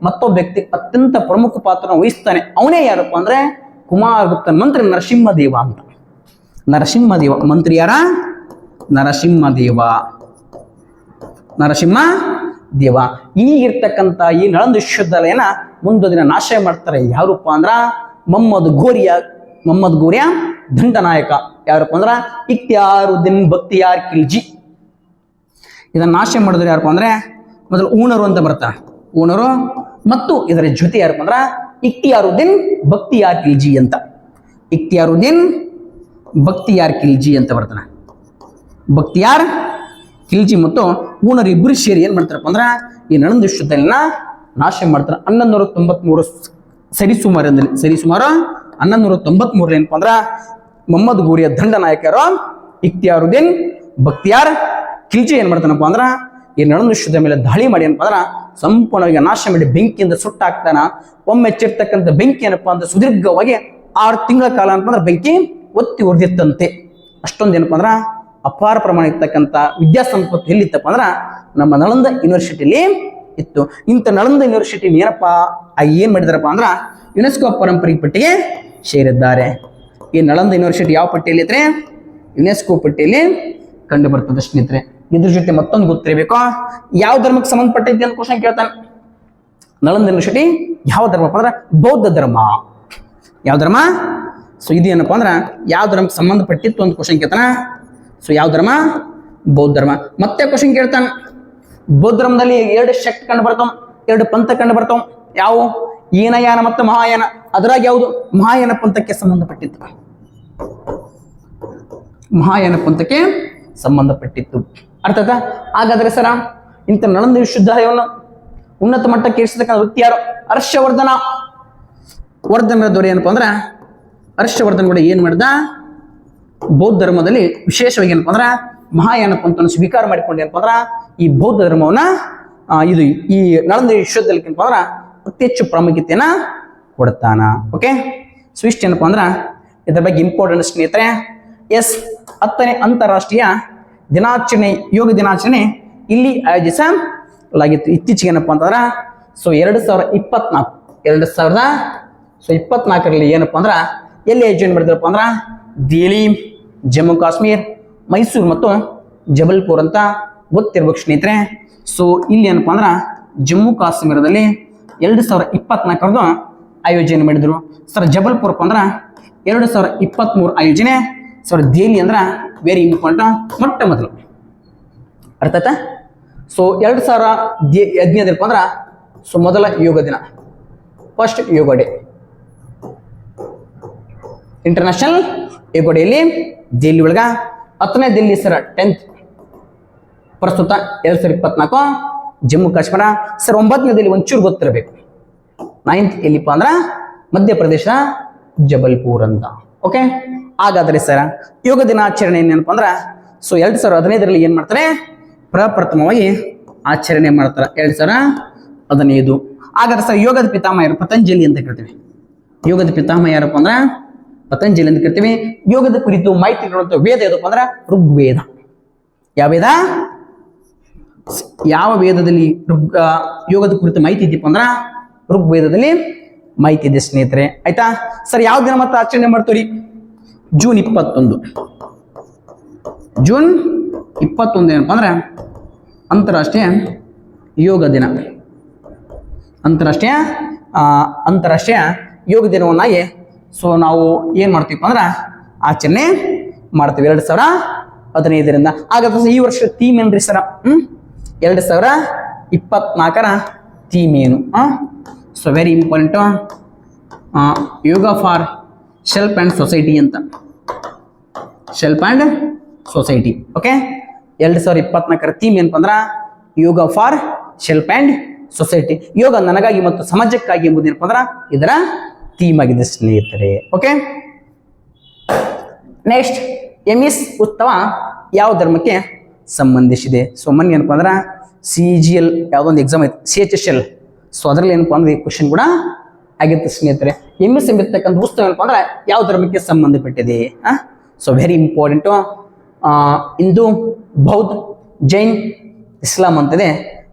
ಮತ್ತೊಬ್ಬ ವ್ಯಕ್ತಿ ಅತ್ಯಂತ ಪ್ರಮುಖ ಪಾತ್ರ ವಹಿಸ್ತಾನೆ. ಅವನೇ ಯಾರಪ್ಪ ಅಂದ್ರೆ ಕುಮಾರಗುಪ್ತನ ಮಂತ್ರಿ ನರಸಿಂಹದೇವ ಅಂತ. ನರಸಿಂಹದೇವ ಮಂತ್ರಿ ಯಾರ? ನರಸಿಂಹದೇವ. ಈಗಿರ್ತಕ್ಕಂಥ ಈ ನಳಂದ ವಿಶ್ವವಿದ್ಯಾಲಯನ ಮುಂದೊಂದು ದಿನ ನಾಶ ಮಾಡ್ತಾರೆ. ಯಾರಪ್ಪ ಅಂದ್ರ ಮೊಹಮ್ಮದ್ ಗೋರಿಯ ದಂಡನಾಯಕ. ಯಾರಪ್ಪ ಅಂದ್ರ ಇಖ್ತಿಯಾರುದ್ದೀನ್ ಬಕ್ತಿಯಾರ್ ಖಿಲ್ಜಿ. ಇದನ್ನ ನಾಶ ಮಾಡಿದ್ರೆ ಯಾರಪ್ಪ ಅಂದ್ರೆ ಮೊದಲು ಊಣರು ಅಂತ ಬರ್ತಾರೆ. ಊಣರು ಮತ್ತು ಇದರ ಜೊತೆ ಯಾರಪ್ಪ ಅಂದ್ರ ಇಖ್ತಿಯಾರುದ್ದೀನ್ ಬಕ್ತಿಯಾರ್ ಖಿಲ್ಜಿ ಅಂತ. ಇಖ್ತಿಯಾರುದ್ದೀನ್ ಬಕ್ತಿಯಾರ್ ಖಿಲ್ಜಿ ಅಂತ ಬರ್ತಾನೆ. ಬಕ್ತಿಯಾರ್ ಖಿಲ್ಜಿ ಮತ್ತು ಊಣರು ಇಬ್ಬರು ಸೇರಿ ಏನ್ ಮಾಡ್ತಾರಪ್ಪ ಅಂದ್ರ ಈ ನಳಂದ ವಿಶ್ವವಿದ್ಯಾಲಯನ ನಾಶ ಮಾಡ್ತಾರೆ. 1193 ಸರಿಸುಮಾರು 1193 ಏನಪ್ಪ ಅಂದ್ರ ಮೊಹಮ್ಮದ್ ಗೋರಿಯ ದಂಡನಾಯಕರು ಇಖ್ತಿಯಾರುದ್ದೀನ್ ಬಕ್ತಿಯಾರ್ ಖಿಲ್ಜಿ ಏನ್ ಮಾಡ್ತಾನಪ್ಪ ಅಂದ್ರ ಈ ನಳಂದ ವಿಶ್ವವಿದ್ಯಾಲಯ ಮೇಲೆ ದಾಳಿ ಮಾಡಿ ಏನಪ್ಪ ಅಂದ್ರ ಸಂಪೂರ್ಣವಾಗಿ ನಾಶ ಮಾಡಿ ಬೆಂಕಿಯಿಂದ ಸುಟ್ಟಾಕ್ತಾನ. ಒಮ್ಮೆ ಹೆಚ್ಚಿರ್ತಕ್ಕಂಥ ಬೆಂಕಿ ಏನಪ್ಪಾ ಅಂದ್ರೆ ಸುದೀರ್ಘವಾಗಿ 6 ತಿಂಗಳ ಕಾಲ ಏನಪ್ಪ ಅಂದ್ರೆ ಬೆಂಕಿ ಒತ್ತಿ ಉರಿದಿತ್ತಂತೆ. ಅಷ್ಟೊಂದು ಏನಪ್ಪ ಅಂದ್ರ ಅಪಾರ ಪ್ರಮಾಣ ಇರ್ತಕ್ಕಂಥ ವಿದ್ಯಾಸಂಪತ್ತು ಎಲ್ಲಿತ್ತಪ್ಪ ಅಂದ್ರ ನಮ್ಮ ನಳಂದ ಯೂನಿವರ್ಸಿಟಿಲಿ ಇತ್ತು. ಇಂಥ ನಳಂದ ಯೂನಿವರ್ಸಿಟಿ ಏನಪ್ಪಾ ಏನ್ ಮಾಡಿದಾರಪ್ಪ ಅಂದ್ರ ಯುನೆಸ್ಕೋ ಪಾರಂಪರಿಕ ಪಟ್ಟಿಗೆ ಸೇರಿದ್ದಾರೆ. ಈ ನಳಂದ ಯೂನಿವರ್ಸಿಟಿ ಯಾವ ಪಟ್ಟಿಯಲ್ಲಿ ಇದ್ರೆ ಯುನೆಸ್ಕೋ ಪಟ್ಟಿಯಲ್ಲಿ ಕಂಡು ಬರ್ತದೆ ಸ್ನೇಹಿತರೆ. ಇದ್ರ ಜೊತೆ ಮತ್ತೊಂದು ಗೊತ್ತಿರಬೇಕು, ಯಾವ ಧರ್ಮಕ್ಕೆ ಸಂಬಂಧಪಟ್ಟೈತಿ ಅಂತ ಕ್ವಶನ್ ಕೇಳ್ತಾನೆ. ನಳಂದ ಯೂನಿವರ್ಸಿಟಿ ಯಾವ ಧರ್ಮಪ್ಪ ಅಂದ್ರ ಬೌದ್ಧ ಧರ್ಮ. ಯಾವ ಧರ್ಮ? ಸೊ ಇದು ಏನಪ್ಪಾ ಅಂದ್ರ ಯಾವ ಧರ್ಮಕ್ಕೆ ಸಂಬಂಧಪಟ್ಟಿತ್ತು ಅಂತ ಕ್ವಶನ್ ಕೇಳ್ತಾನ. ಸೊ ಯಾವ ಧರ್ಮ? ಬೌದ್ಧ ಧರ್ಮ. ಮತ್ತೆ ಕ್ವಶನ್ ಕೇಳ್ತಾನ, ಬೌದ್ಧ ಧರ್ಮದಲ್ಲಿ 2 ಶಕ್ತಿ ಕಂಡು ಬರ್ತಾವ, 2 ಪಂಥ ಕಂಡು ಬರ್ತಾವ. ಯಾವ? ಹೀನಯಾನ ಮತ್ತು ಮಹಾಯಾನ. ಅದರಾಗ ಯಾವುದು? ಮಹಾಯಾನ ಪಂಥಕ್ಕೆ ಸಂಬಂಧಪಟ್ಟಿತ್ತು. ಮಹಾಯಾನ ಪಂಥಕ್ಕೆ ಸಂಬಂಧಪಟ್ಟಿತ್ತು. ಅರ್ಥ ಆಯ್ತಾ? ಹಾಗಾದ್ರೆ ಸರ ಇಂಥ ನಳಂದ ವಿಶ್ವವಿದ್ಯಾಲಯವನ್ನು ಉನ್ನತ ಮಟ್ಟಕ್ಕೆ ಏರಿಸತಕ್ಕಂಥ ವ್ಯಕ್ತಿ ಯಾರು? ಹರ್ಷವರ್ಧನ. ವರ್ಧನ ದೊರೆ ಏನಪ್ಪಾ ಅಂದ್ರ ಹರ್ಷವರ್ಧನ್ ಕೂಡ ಏನ್ ಮಾಡ್ದ? ಬೌದ್ಧ ಧರ್ಮದಲ್ಲಿ ವಿಶೇಷವಾಗಿ ಏನಪ್ಪಾ ಅಂದ್ರ ಮಹಾಯಾನ ಪಂಥವನ್ನು ಸ್ವೀಕಾರ ಮಾಡಿಕೊಂಡು ಏನಪ್ಪಾ ಅಂದ್ರ ಈ ಬೌದ್ಧ ಧರ್ಮವನ್ನ ಇದು ಈ ನಳಂದ ವಿಶ್ವವಿದ್ಯಾಲಯಕ್ಕೆ ಏನಪ್ಪಾ ಅಂದ್ರ ಅತಿ ಹೆಚ್ಚು ಪ್ರಾಮುಖ್ಯತೆಯನ್ನ ಕೊಡ್ತಾನ. ಓಕೆ, ಸೊ ಇಷ್ಟ ಏನಪ್ಪಾ ಅಂದ್ರ ಇದರ ಬಗ್ಗೆ ಇಂಪಾರ್ಟೆಂಟ್ ಸ್ನೇಹಿತರೆ. ಎಸ್, 10ನೇ ಅಂತಾರಾಷ್ಟ್ರೀಯ ದಿನಾಚರಣೆ, ಯೋಗ ದಿನಾಚರಣೆ ಇಲ್ಲಿ ಆಯೋಜಿಸಲಾಗಿತ್ತು. ಇತ್ತೀಚೆಗೆ ಏನಪ್ಪಾ ಅಂತಂದ್ರ ಸೊ 2024 ಏನಪ್ಪಾ ಅಂದ್ರ ಎಲ್ಲಿ ಆಯೋಜನೆ ಮಾಡಿದ್ರಪ್ಪ ಅಂದ್ರ ಜಮ್ಮು ಕಾಶ್ಮೀರ್, ಮೈಸೂರು ಮತ್ತು ಜಬಲ್ಪುರ್ ಅಂತ ಗೊತ್ತಿರ್ಬೇಕು ಸ್ನೇಹಿತರೆ. ಸೊ ಇಲ್ಲಿ ಏನಪ್ಪಾ ಅಂದ್ರೆ ಜಮ್ಮು ಕಾಶ್ಮೀರದಲ್ಲಿ 2024 ಆಯೋಜನೆ ಮಾಡಿದ್ರು. ಸರ್ ಜಬಲ್ಪುರ್ ಅಂದ್ರೆ 2023 ಆಯೋಜನೆ. ಸರ್ ದೆಹಲಿ ಅಂದ್ರೆ ವೆರಿ ಇಂಪಾರ್ಟೆಂಟ್ ಮೊಟ್ಟ ಮೊದಲು. ಅರ್ಥ ಆಯ್ತಾ? ಸೊ 2015 ಅಂದ್ರೆ ಸೊ ಮೊದಲ ಯೋಗ ದಿನ, ಫಸ್ಟ್ ಯೋಗ ಡೇ, ಇಂಟರ್ನ್ಯಾಷನಲ್ ಯೋಗ ಡೇಲಿ ದೆಹಲಿ ಒಳಗ 10ನೇ ದಿಲ್ಲಿ ಸರ್ 10th. ಪ್ರಸ್ತುತ 2024 ಜಮ್ಮು ಕಾಶ್ಮೀರ. ಸರ್ 9ನೇ ದಿಲ್ಲಿ ಒಂಚೂರು ಗೊತ್ತಿರಬೇಕು. 9th ಎಲ್ಲಿಪ್ಪ ಅಂದ್ರೆ ಮಧ್ಯಪ್ರದೇಶ ಜಬಲ್ಪುರ್ ಅಂತ. ಓಕೆ, ಹಾಗಾದ್ರೆ ಸರ್ ಯೋಗ ದಿನಾಚರಣೆ ಏನಪ್ಪ ಅಂದ್ರೆ ಸೊ 2015 ಏನ್ ಮಾಡ್ತಾರೆ, ಪ್ರಪ್ರಥಮವಾಗಿ ಆಚರಣೆ ಮಾಡ್ತಾರೆ 2015. ಹಾಗಾದ್ರೆ ಸರ್ ಯೋಗದ ಪಿತಾಮಹ ಯಾರು? ಪತಂಜಲಿ ಅಂತ ಕರಿತೀವಿ. ಯೋಗದ ಪಿತಾಮಹ ಯಾರಪ್ಪ ಅಂದ್ರೆ ಪತಂಜಲಿ ಅಂತ ಕರಿತೀವಿ. ಯೋಗದ ಕುರಿತು ಮಾಹಿತಿ ನೀಡುವಂತ ವೇದ ಯಾವ್ದಪ್ಪ ಅಂದ್ರೆ ಋಗ್ವೇದ. ಯಾವ ವೇದ? ಯಾವ ವೇದದಲ್ಲಿ ಯೋಗದ ಕುರಿತು ಮಾಹಿತಿ ಇದೆಯಪ್ಪ ಅಂದ್ರ ಋಗ್ವೇದದಲ್ಲಿ ಮಾಹಿತಿ ಇದೆ ಸ್ನೇಹಿತರೆ. ಆಯ್ತಾ? ಸರ್ ಯಾವ ದಿನ ಮತ್ತೆ ಆಚರಣೆ ಮಾಡ್ತೀವಿ? ಜೂನ್ 21. ಜೂನ್ 21 ಏನಪ್ಪ ಅಂದ್ರೆ ಅಂತಾರಾಷ್ಟ್ರೀಯ ಯೋಗ ದಿನ. ಅಂತಾರಾಷ್ಟ್ರೀಯ ಯೋಗ ದಿನವನ್ನಾಗಿ ಸೊ ನಾವು ಏನ್ ಮಾಡ್ತೀವಿ ಅಂದ್ರೆ ಆಚರಣೆ ಮಾಡ್ತೀವಿ 2015. ಹಾಗಾದ್ರೆ ಈ ವರ್ಷ ಥೀಮ್ ಏನ್ರಿ ಸರ? 2024 ಥೀಮ್ ಏನು? So very important, yoga for self and society ಅಂತ. Self and society. Okay, 2024 theme ಏನಪ್ಪ ಅಂದ್ರೆ yoga for self and society. Yoga ನನಗಾಗಿ ಮತ್ತು ಸಮಾಜಕ್ಕಾಗಿ ಎಂಬುದು ಏನಪ್ಪ ಅಂದ್ರೆ ಇದರ ಥೀಮ್ ಆಗಿದೆ ಸ್ನೇಹಿತರೆ. ಓಕೆ, ನೆಕ್ಸ್ಟ್ ಎಮಿಸ್ ಉತ್ಸವ ಯಾವ ಧರ್ಮಕ್ಕೆ ಸಂಬಂಧಿಸಿದೆ? ಸೊ ಮೊನ್ನೆ ಏನಪ್ಪ ಅಂದ್ರೆ CGL ಯಾವುದೊಂದು ಎಕ್ಸಾಮ್ ಐತೆ, CHSL. ಸೊ ಅದರಲ್ಲಿ ಏನಪ್ಪ ಅಂದ್ರೆ ಕ್ವಶನ್ ಕೂಡ ಆಗಿತ್ತು ಸ್ನೇಹಿತರೆ. ಎಮಿಸ್ ಎಂಬಿರ್ತಕ್ಕಂಥ ಉತ್ಸವ ಏನಪ್ಪ ಅಂದ್ರೆ ಯಾವ ಧರ್ಮಕ್ಕೆ ಸಂಬಂಧಪಟ್ಟಿದೆ? So very important. ಹಿಂದೂ, ಬೌದ್ಧ, ಜೈನ್, ಇಸ್ಲಾಂ ಅಂತಿದೆ.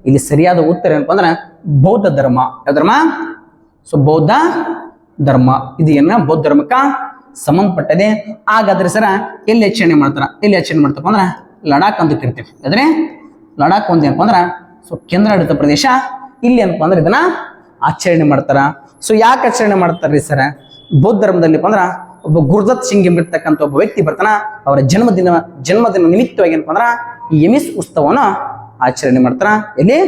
ಇಲ್ಲಿ ಸರಿಯಾದ ಉತ್ತರ ಏನಪ್ಪ ಅಂದ್ರೆ ಬೌದ್ಧ ಧರ್ಮ. ಯಾವ ಧರ್ಮ? ಸೊ ಬೌದ್ಧ ಧರ್ಮ. ಇದು ಏನ ಬೌದ್ಧ ಧರ್ಮಕ್ಕೆ ಸಂಬಂಧಪಟ್ಟದೆ. ಹಾಗಾದ್ರೆ ಸರ ಎಲ್ಲಿ ಆಚರಣೆ ಮಾಡ್ತಾರಪ್ಪ ಅಂದ್ರೆ ಲಡಾಖ್ ಅಂತ ಕರಿತೀವಿ. ಯಾದ್ರೆ ಲಡಾಖ್ ಒಂದು ಏನಪ್ಪ ಅಂದ್ರೆ ಸೊ ಕೇಂದ್ರಾಡಳಿತ ಪ್ರದೇಶ. ಇಲ್ಲಿ ಏನಪ್ಪ ಅಂದ್ರೆ ಇದನ್ನ ಆಚರಣೆ ಮಾಡ್ತಾರ. ಸೊ ಯಾಕೆ ಆಚರಣೆ ಮಾಡ್ತಾರ್ರಿ ಸರ? ಬೌದ್ಧ ಧರ್ಮದಲ್ಲಿ ಅಂದ್ರೆ ಒಬ್ಬ ಗುರುದತ್ ಸಿಂಗ್ ಎಂಬಿರ್ತಕ್ಕಂಥ ಒಬ್ಬ ವ್ಯಕ್ತಿ ಬರ್ತಾನ. ಅವರ ಜನ್ಮದಿನ ನಿಮಿತ್ತವಾಗಿ ಏನಪ್ಪ ಅಂದ್ರೆ ಈ ಎಮಿಸ್ ಉತ್ಸವವನ್ನು ಆಚರಣೆ ಮಾಡ್ತಾರ. ಎಲ್ಲಿ?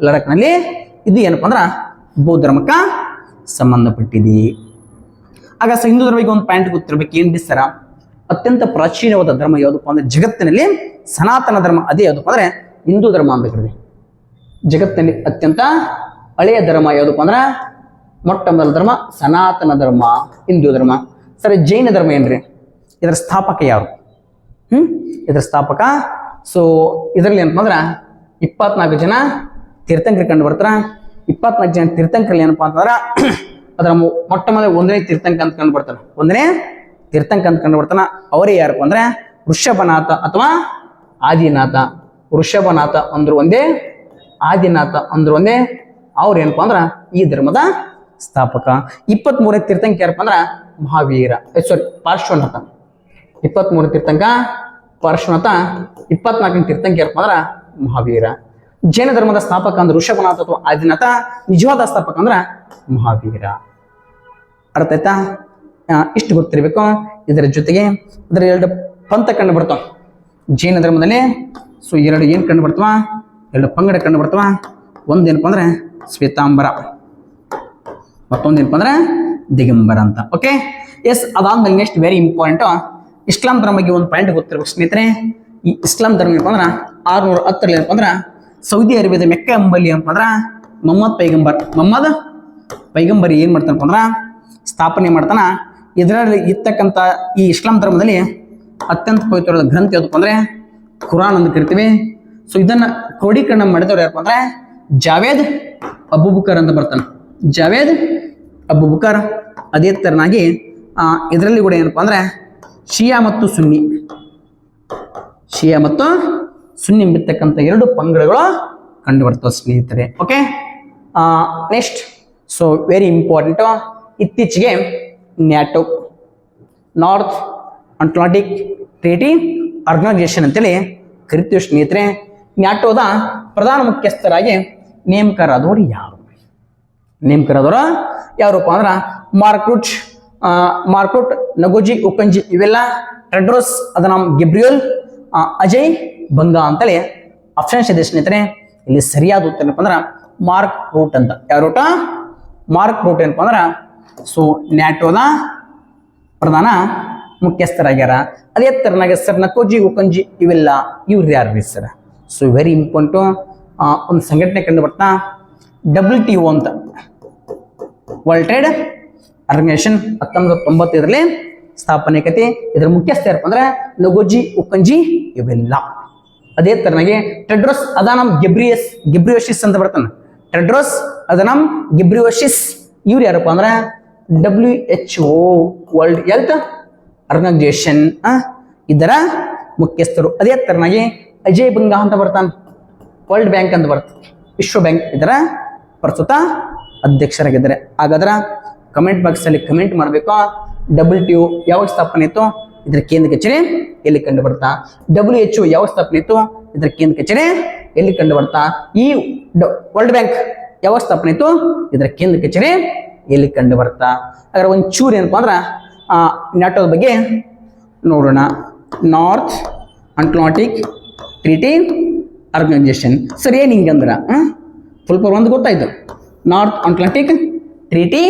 ಲಡಾಖ್ನಲ್ಲಿ. ಇದು ಏನಪ್ಪ ಅಂದ್ರೆ ಬೌದ್ಧ ಧರ್ಮಕ್ಕೆ ಸಂಬಂಧಪಟ್ಟಿದೆ. ಆಗ ಹಿಂದೂ ಧರ್ಮಕ್ಕೆ ಒಂದು ಪಾಯಿಂಟ್ ಗೊತ್ತಿರ್ಬೇಕು. ಏನ್ ಸರ? ಅತ್ಯಂತ ಪ್ರಾಚೀನವಾದ ಧರ್ಮ ಯಾವುದಪ್ಪ ಅಂದ್ರೆ ಜಗತ್ತಿನಲ್ಲಿ ಸನಾತನ ಧರ್ಮ. ಅದೇ ಯಾವುದಪ್ಪ ಅಂದ್ರೆ ಹಿಂದೂ ಧರ್ಮ ಅಂತ ಕರೀತೀವಿ. ಜಗತ್ತಿನಲ್ಲಿ ಅತ್ಯಂತ ಹಳೆಯ ಧರ್ಮ ಯಾವುದಪ್ಪ ಅಂದ್ರೆ ಮೊಟ್ಟ ಮೊದಲ ಧರ್ಮ ಸನಾತನ ಧರ್ಮ, ಹಿಂದೂ ಧರ್ಮ. ಸರಿ, ಜೈನ ಧರ್ಮ ಏನ್ರಿ? ಇದರ ಸ್ಥಾಪಕ ಯಾರು? ಇದರ ಸ್ಥಾಪಕ. ಸೊ ಇದರಲ್ಲಿ ಏನಪ್ಪ ಅಂದ್ರೆ 24 ಜನ ತೀರ್ಥಂಕರು ಕಂಡು ಬರ್ತಾರ. 24 ಜನ ತೀರ್ಥಂಕರಲ್ಲಿ ಏನಪ್ಪಾ ಅಂತಂದ್ರ ಅದರ ಮೊಟ್ಟ ಮೊದಲ 1ನೇ ತೀರ್ಥಂಕ ಅಂತ ಕಂಡು ಬರ್ತಾನೆ. 1ನೇ ತೀರ್ಥಂಕ ಅಂತ ಕಂಡು ಬರ್ತಾನ. ಅವರೇ ಯಾರಪ್ಪ ಅಂದ್ರೆ ಋಷಭನಾಥ ಅಥವಾ ಆದಿನಾಥ. ಋಷಭನಾಥ ಅಂದ್ರು ಒಂದೇ, ಆದಿನಾಥ ಅಂದ್ರು ಒಂದೇ. ಅವ್ರ ಏನಪ್ಪಾ ಅಂದ್ರ ಈ ಧರ್ಮದ ಸ್ಥಾಪಕ. 23ನೇ ತೀರ್ಥಂಕ ಯಾರಪ್ಪ ಅಂದ್ರ ಮಹಾವೀರ, ಪಾರ್ಶ್ವನಾಥ. 23ನೇ ತೀರ್ಥಂಕ ಪಾರ್ಶ್ವನಾಥ. 24ನೇ ತೀರ್ಥಂಕ ಯಾರಪ್ಪ ಅಂದ್ರ ಮಹಾವೀರ. ಜೈನ ಧರ್ಮದ ಸ್ಥಾಪಕ ಅಂದ್ರೆ ಋಷಭನಾಥ ಅಥವಾ ಆದಿನಾಥ. ನಿಜವಾದ ಸ್ಥಾಪಕ ಅಂದ್ರ ಮಹಾವೀರ. ಅರ್ಥ ಆಯ್ತಾ? ಇಷ್ಟು ಗೊತ್ತಿರಬೇಕು. ಇದರ ಜೊತೆಗೆ ಅದರ 2 ಪಂಥ ಕಂಡು ಬರ್ತಾವ ಜೈನ ಧರ್ಮದಲ್ಲಿ. ಸೊ 2 ಏನ್ ಕಂಡು ಬರ್ತಾವ? 2 ಪಂಗಡ ಕಂಡು ಬರ್ತಾವ. ಒಂದೇನಪ್ಪ ಅಂದ್ರೆ ಶ್ವೇತಾಂಬರ, ಮತ್ತೊಂದೇನಪ್ಪ ಅಂದ್ರೆ ದಿಗಂಬರ ಅಂತ. Okay, yes. ಅದಾದ್ಮೇಲೆ ನೆಕ್ಸ್ಟ್ ವೆರಿ ಇಂಪಾರ್ಟೆಂಟ್ ಇಸ್ಲಾಂ ಧರ್ಮ ಬಗ್ಗೆ ಒಂದು ಪಾಯಿಂಟ್ ಗೊತ್ತಿರ್ಬೇಕು ಸ್ನೇಹಿತರೆ. ಈ ಇಸ್ಲಾಂ ಧರ್ಮ ಏನಪ್ಪ ಅಂದ್ರೆ 610 ಏನಪ್ಪ ಅಂದ್ರೆ ಸೌದಿ ಅರೇಬಿಯಾದ ಮೆಕ್ಕ ಎಂಬಲ್ಲಿ ಏನಪ್ಪ ಅಂದ್ರೆ ಮೊಹಮ್ಮದ್ ಪೈಗಂಬರ್ ಏನ್ ಮಾಡ್ತಾನಪ್ಪ ಅಂದ್ರ ಸ್ಥಾಪನೆ ಮಾಡ್ತಾನ. ಇದರಲ್ಲಿ ಇರ್ತಕ್ಕಂಥ ಈ ಇಸ್ಲಾಂ ಧರ್ಮದಲ್ಲಿ ಅತ್ಯಂತ ಪವಿತ್ರವಾದ ಗ್ರಂಥ ಯಾವ್ದಪ್ಪ ಅಂದ್ರೆ ಕುರಾನ್ ಅಂತ ಕರಿತೀವಿ. ಸೊ ಇದನ್ನ ಕ್ರೋಢೀಕರಣ ಮಾಡಿದವ್ರು ಯಾರಪ್ಪ ಅಂದ್ರೆ ಜಾವೇದ್ ಅಬೂಬಕರ್ ಅಂತ ಬರ್ತಾನೆ. ಜಾವೇದ್ ಅಬೂಬಕರ್. ಅದೇ ತರನಾಗಿ ಇದರಲ್ಲಿ ಕೂಡ ಏನಪ್ಪಾ ಅಂದ್ರೆ ಶಿಯಾ ಮತ್ತು ಸುನ್ನಿ ಎಂಬಿರ್ತಕ್ಕಂಥ 2 ಪಂಗಡಗಳು ಕಂಡು ಬರ್ತವೆ ಸ್ನೇಹಿತರೆ. Okay, next so very important. ಇತ್ತೀಚೆಗೆ NATO, North Atlantic Treaty Organisation ಅಂತೇಳಿ ಕರಿತೀವಿ ಸ್ನೇಹಿತರೆ. ನ್ಯಾಟೋದ ಪ್ರಧಾನ ಮುಖ್ಯಸ್ಥರಾಗಿ ನೇಮಕರಾದವರು ಯಾರು? ನೇಮಕರಾದವರು ಯಾರಪ್ಪ ಅಂದ್ರೆ ಮಾರ್ಕ್ರೂಟ್ ನಗೋಜಿ ಉಕಂಜಿ ಇವೆಲ್ಲ, ಟೆಡ್ರೋಸ್ ಅಧನಾಮ್ ಗೆಬ್ರಿಯಲ್, ಅಜಯ್ ಬಂಗಾ ಅಂತೇಳಿ ಆಪ್ಷನ್ಸ್ ಇದೆ ಸ್ನೇಹಿತರೆ. ಇಲ್ಲಿ ಸರಿಯಾದ ಉತ್ತರ ಏನಪ್ಪ ಅಂದ್ರೆ ಮಾರ್ಕ್ ರೂಟ್ ಅಂತ. ಯಾವ ರೂಟ? ಮಾರ್ಕ್ ರೂಟ್ ಏನಪ್ಪ ಅಂದ್ರೆ ಸೊ ನ್ಯಾಟೋದ ಪ್ರಧಾನ ಮುಖ್ಯಸ್ಥರಾಗ್ಯಾರ. ಅದೇ ತರನಾಗ ಸರ್ ನಕೋಜಿ ಉಕಂಜಿ ಇವೆಲ್ಲ ಇವ್ರು ಯಾರು ಸರ್? So very important. ಒಂದು ಸಂಘಟನೆ ಕಂಡು ಬರ್ತಾ WTO ಅಂತ, ವರ್ಲ್ಡ್ ಟ್ರೇಡ್ ಆರ್ಗನೈಸೇಷನ್ 1995ರಲ್ಲಿ ಸ್ಥಾಪನೆ ಆಕತಿ. ಇದರ ಮುಖ್ಯಸ್ಥ ಯಾರಪ್ಪ ಅಂದ್ರೆ ನಗೋಜಿ ಉಕಂಜಿ ಇವೆಲ್ಲ. ಅದೇ ತರನಾಗಿ ಟೆಡ್ರೋಸ್ ಅಧಾನಮ್ ಗೆಬ್ರಿಯೋಸಿಸ್ ಅಂತ ಬರ್ತಾನೆ. ಟೆಡ್ರೋಸ್ ಅಧಾನಮ್ ಗೆಬ್ರಿಯೋಸಿಸ್ ಇವ್ರು ಯಾರಪ್ಪ ಅಂದ್ರೆ WHO ವರ್ಲ್ಡ್ ಹೆಲ್ತ್ ಆರ್ಗನೈಸೇಷನ್ ಇದರ ಮುಖ್ಯಸ್ಥರು. ಅದೇ ತರನಾಗಿ ಅಜಯ್ ಬಂಗಾ ಅಂತ ಬರ್ತಾನೆ, ವರ್ಲ್ಡ್ ಬ್ಯಾಂಕ್ ಅಂತ ಬರ್ತದೆ, ವಿಶ್ವ ಬ್ಯಾಂಕ್ ಇದರ ಪ್ರಸ್ತುತ ಅಧ್ಯಕ್ಷರಾಗಿದ್ದಾರೆ. ಹಾಗಾದ್ರೆ ಕಮೆಂಟ್ ಬಾಕ್ಸ್ ಅಲ್ಲಿ ಕಮೆಂಟ್ ಮಾಡಬೇಕು. WTO ಯಾವ ಸ್ಥಾಪನೆ ಇತ್ತು? ಇದರ ಕೇಂದ್ರ ಕಚೇರಿ ಎಲ್ಲಿ ಕಂಡು ಬರ್ತಾ? WHO ಯಾವ ಸ್ಥಾಪನೆ ಇತ್ತು? ಇದರ ಕೇಂದ್ರ ಕಚೇರಿ ಎಲ್ಲಿ ಕಂಡು ಬರ್ತಾ? ಈ ವರ್ಲ್ಡ್ ಬ್ಯಾಂಕ್ ಯಾವ ಸ್ಥಾಪನೆ ಇತ್ತು? ಇದರ ಕೇಂದ್ರ ಕಚೇರಿ ಎಲ್ಲಿ ಕಂಡು ಬರ್ತಾ? ಹಾಗಾದ್ರೆ ಒಂಚೂರು ಏನಪ್ಪಾ ಅಂದ್ರೆ ನ್ಯಾಟೋದ ಬಗ್ಗೆ ನೋಡೋಣ. North Atlantic Treaty Organisation. ಸರಿ, ಏನು ಹಿಂಗಂದ್ರ ಫುಲ್ ಫಾರ್ಮ್ ಒಂದು ಗೊತ್ತಾಯ್ತು. ನಾರ್ತ್ ಅಟ್ಲಾಂಟಿಕ್ ಟ್ರೀಟಿ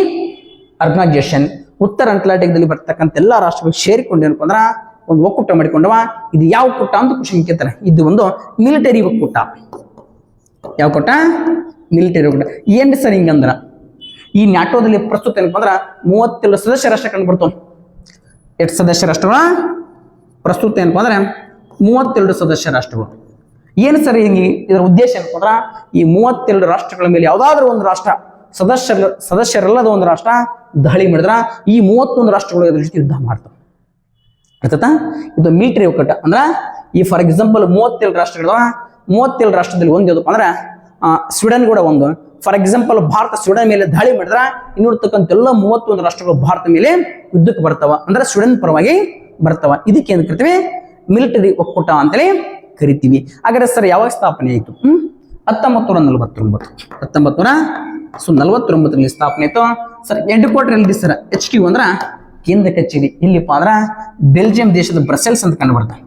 ಆರ್ಗನೈಸೇಷನ್ ಉತ್ತರ ಅಟ್ಲಾಂಟಿಕ್ದಲ್ಲಿ ಬರ್ತಕ್ಕಂಥ ಎಲ್ಲ ರಾಷ್ಟ್ರಗಳು ಸೇರಿಕೊಂಡು ಏನಪ್ಪ ಅಂದ್ರೆ ಒಂದು ಒಕ್ಕೂಟ ಮಾಡಿಕೊಂಡವ. ಇದು ಯಾವ ಒಕ್ಕೂಟ ಅಂತ ಕ್ವಶನ್ ಕೇಳ್ತಾರೆ. ಇದು ಒಂದು ಮಿಲಿಟರಿ ಒಕ್ಕೂಟ. ಯಾವ ಒಕ್ಕೂಟ? ಮಿಲಿಟರಿ ಒಕ್ಕೂಟ. ಏನ್ ಸರ್ ಹಿಂಗಂದ್ರ ಈ ನ್ಯಾಟೋದಲ್ಲಿ ಪ್ರಸ್ತುತ ಏನಪ್ಪ ಅಂದ್ರೆ 32 ಸದಸ್ಯ ರಾಷ್ಟ್ರ ಕಂಡು ಬರ್ತಾವ. ಎಷ್ಟು ಸದಸ್ಯ ರಾಷ್ಟ್ರಗಳ ಪ್ರಸ್ತುತ ಏನಪ್ಪ ಅಂದ್ರೆ 32 ಸದಸ್ಯ ರಾಷ್ಟ್ರಗಳು. ಏನು ಸರ್ ಹಿಂಗೆ ಇದರ ಉದ್ದೇಶ ಏನಪ್ಪ ಅಂದ್ರೆ ಈ 32 ರಾಷ್ಟ್ರಗಳ ಮೇಲೆ ಯಾವ್ದಾದ್ರು ಒಂದು ರಾಷ್ಟ್ರ ಸದಸ್ಯರಲ್ಲದ ಒಂದು ರಾಷ್ಟ್ರ ದಾಳಿ ಮಾಡಿದ್ರ ಈ 31 ರಾಷ್ಟ್ರಗಳು ಇದ್ರ ಜೊತೆ ಯುದ್ಧ ಮಾಡ್ತಾವ. ಅರ್ಥಾತ ಇದು ಮಿಲಿಟರಿ ಒಕ್ಕೂಟ. ಅಂದ್ರೆ ಈ ಫಾರ್ ಎಕ್ಸಾಂಪಲ್ 37 ರಾಷ್ಟ್ರಗಳ 37 ರಾಷ್ಟ್ರದಲ್ಲಿ ಒಂದು ಯಾವ್ದಪ್ಪ ಅಂದ್ರೆ ಸ್ವೀಡನ್ ಕೂಡ ಒಂದು. ಫಾರ್ ಎಕ್ಸಾಂಪಲ್ ಭಾರತ ಸ್ವೀಡನ್ ಮೇಲೆ ದಾಳಿ ಮಾಡಿದ್ರ ಇನ್ನೂರ್ತಕ್ಕಂಥ ಎಲ್ಲ 31 ರಾಷ್ಟ್ರಗಳು ಭಾರತ ಮೇಲೆ ಯುದ್ಧಕ್ಕೆ ಬರ್ತಾವ, ಅಂದ್ರೆ ಸ್ವೀಡನ್ ಪರವಾಗಿ ಬರ್ತಾವ. ಇದಕ್ಕೆ ಏನು ಕರಿತೀವಿ? ಮಿಲಿಟರಿ ಒಕ್ಕೂಟ ಅಂತೇಳಿ ಕರಿತೀವಿ. ಹಾಗಾದ್ರೆ ಸರ್ ಯಾವಾಗ ಸ್ಥಾಪನೆ ಆಯಿತು? 1949ರಲ್ಲಿ ಸ್ಥಾಪನೆ ಆಯಿತು. ಸರ್ ಹೆಡ್ ಕ್ವಾರ್ಟರ್ ಎಲ್ಲಿ ಸರ್? HQ ಅಂದ್ರೆ ಕೇಂದ್ರ ಕಚೇರಿ ಇಲ್ಲಿಪ್ಪ ಅಂದ್ರೆ ಬೆಲ್ಜಿಯಂ ದೇಶದ ಬ್ರಸೆಲ್ಸ್ ಅಂತ ಕಂಡು ಬರ್ತಾರೆ.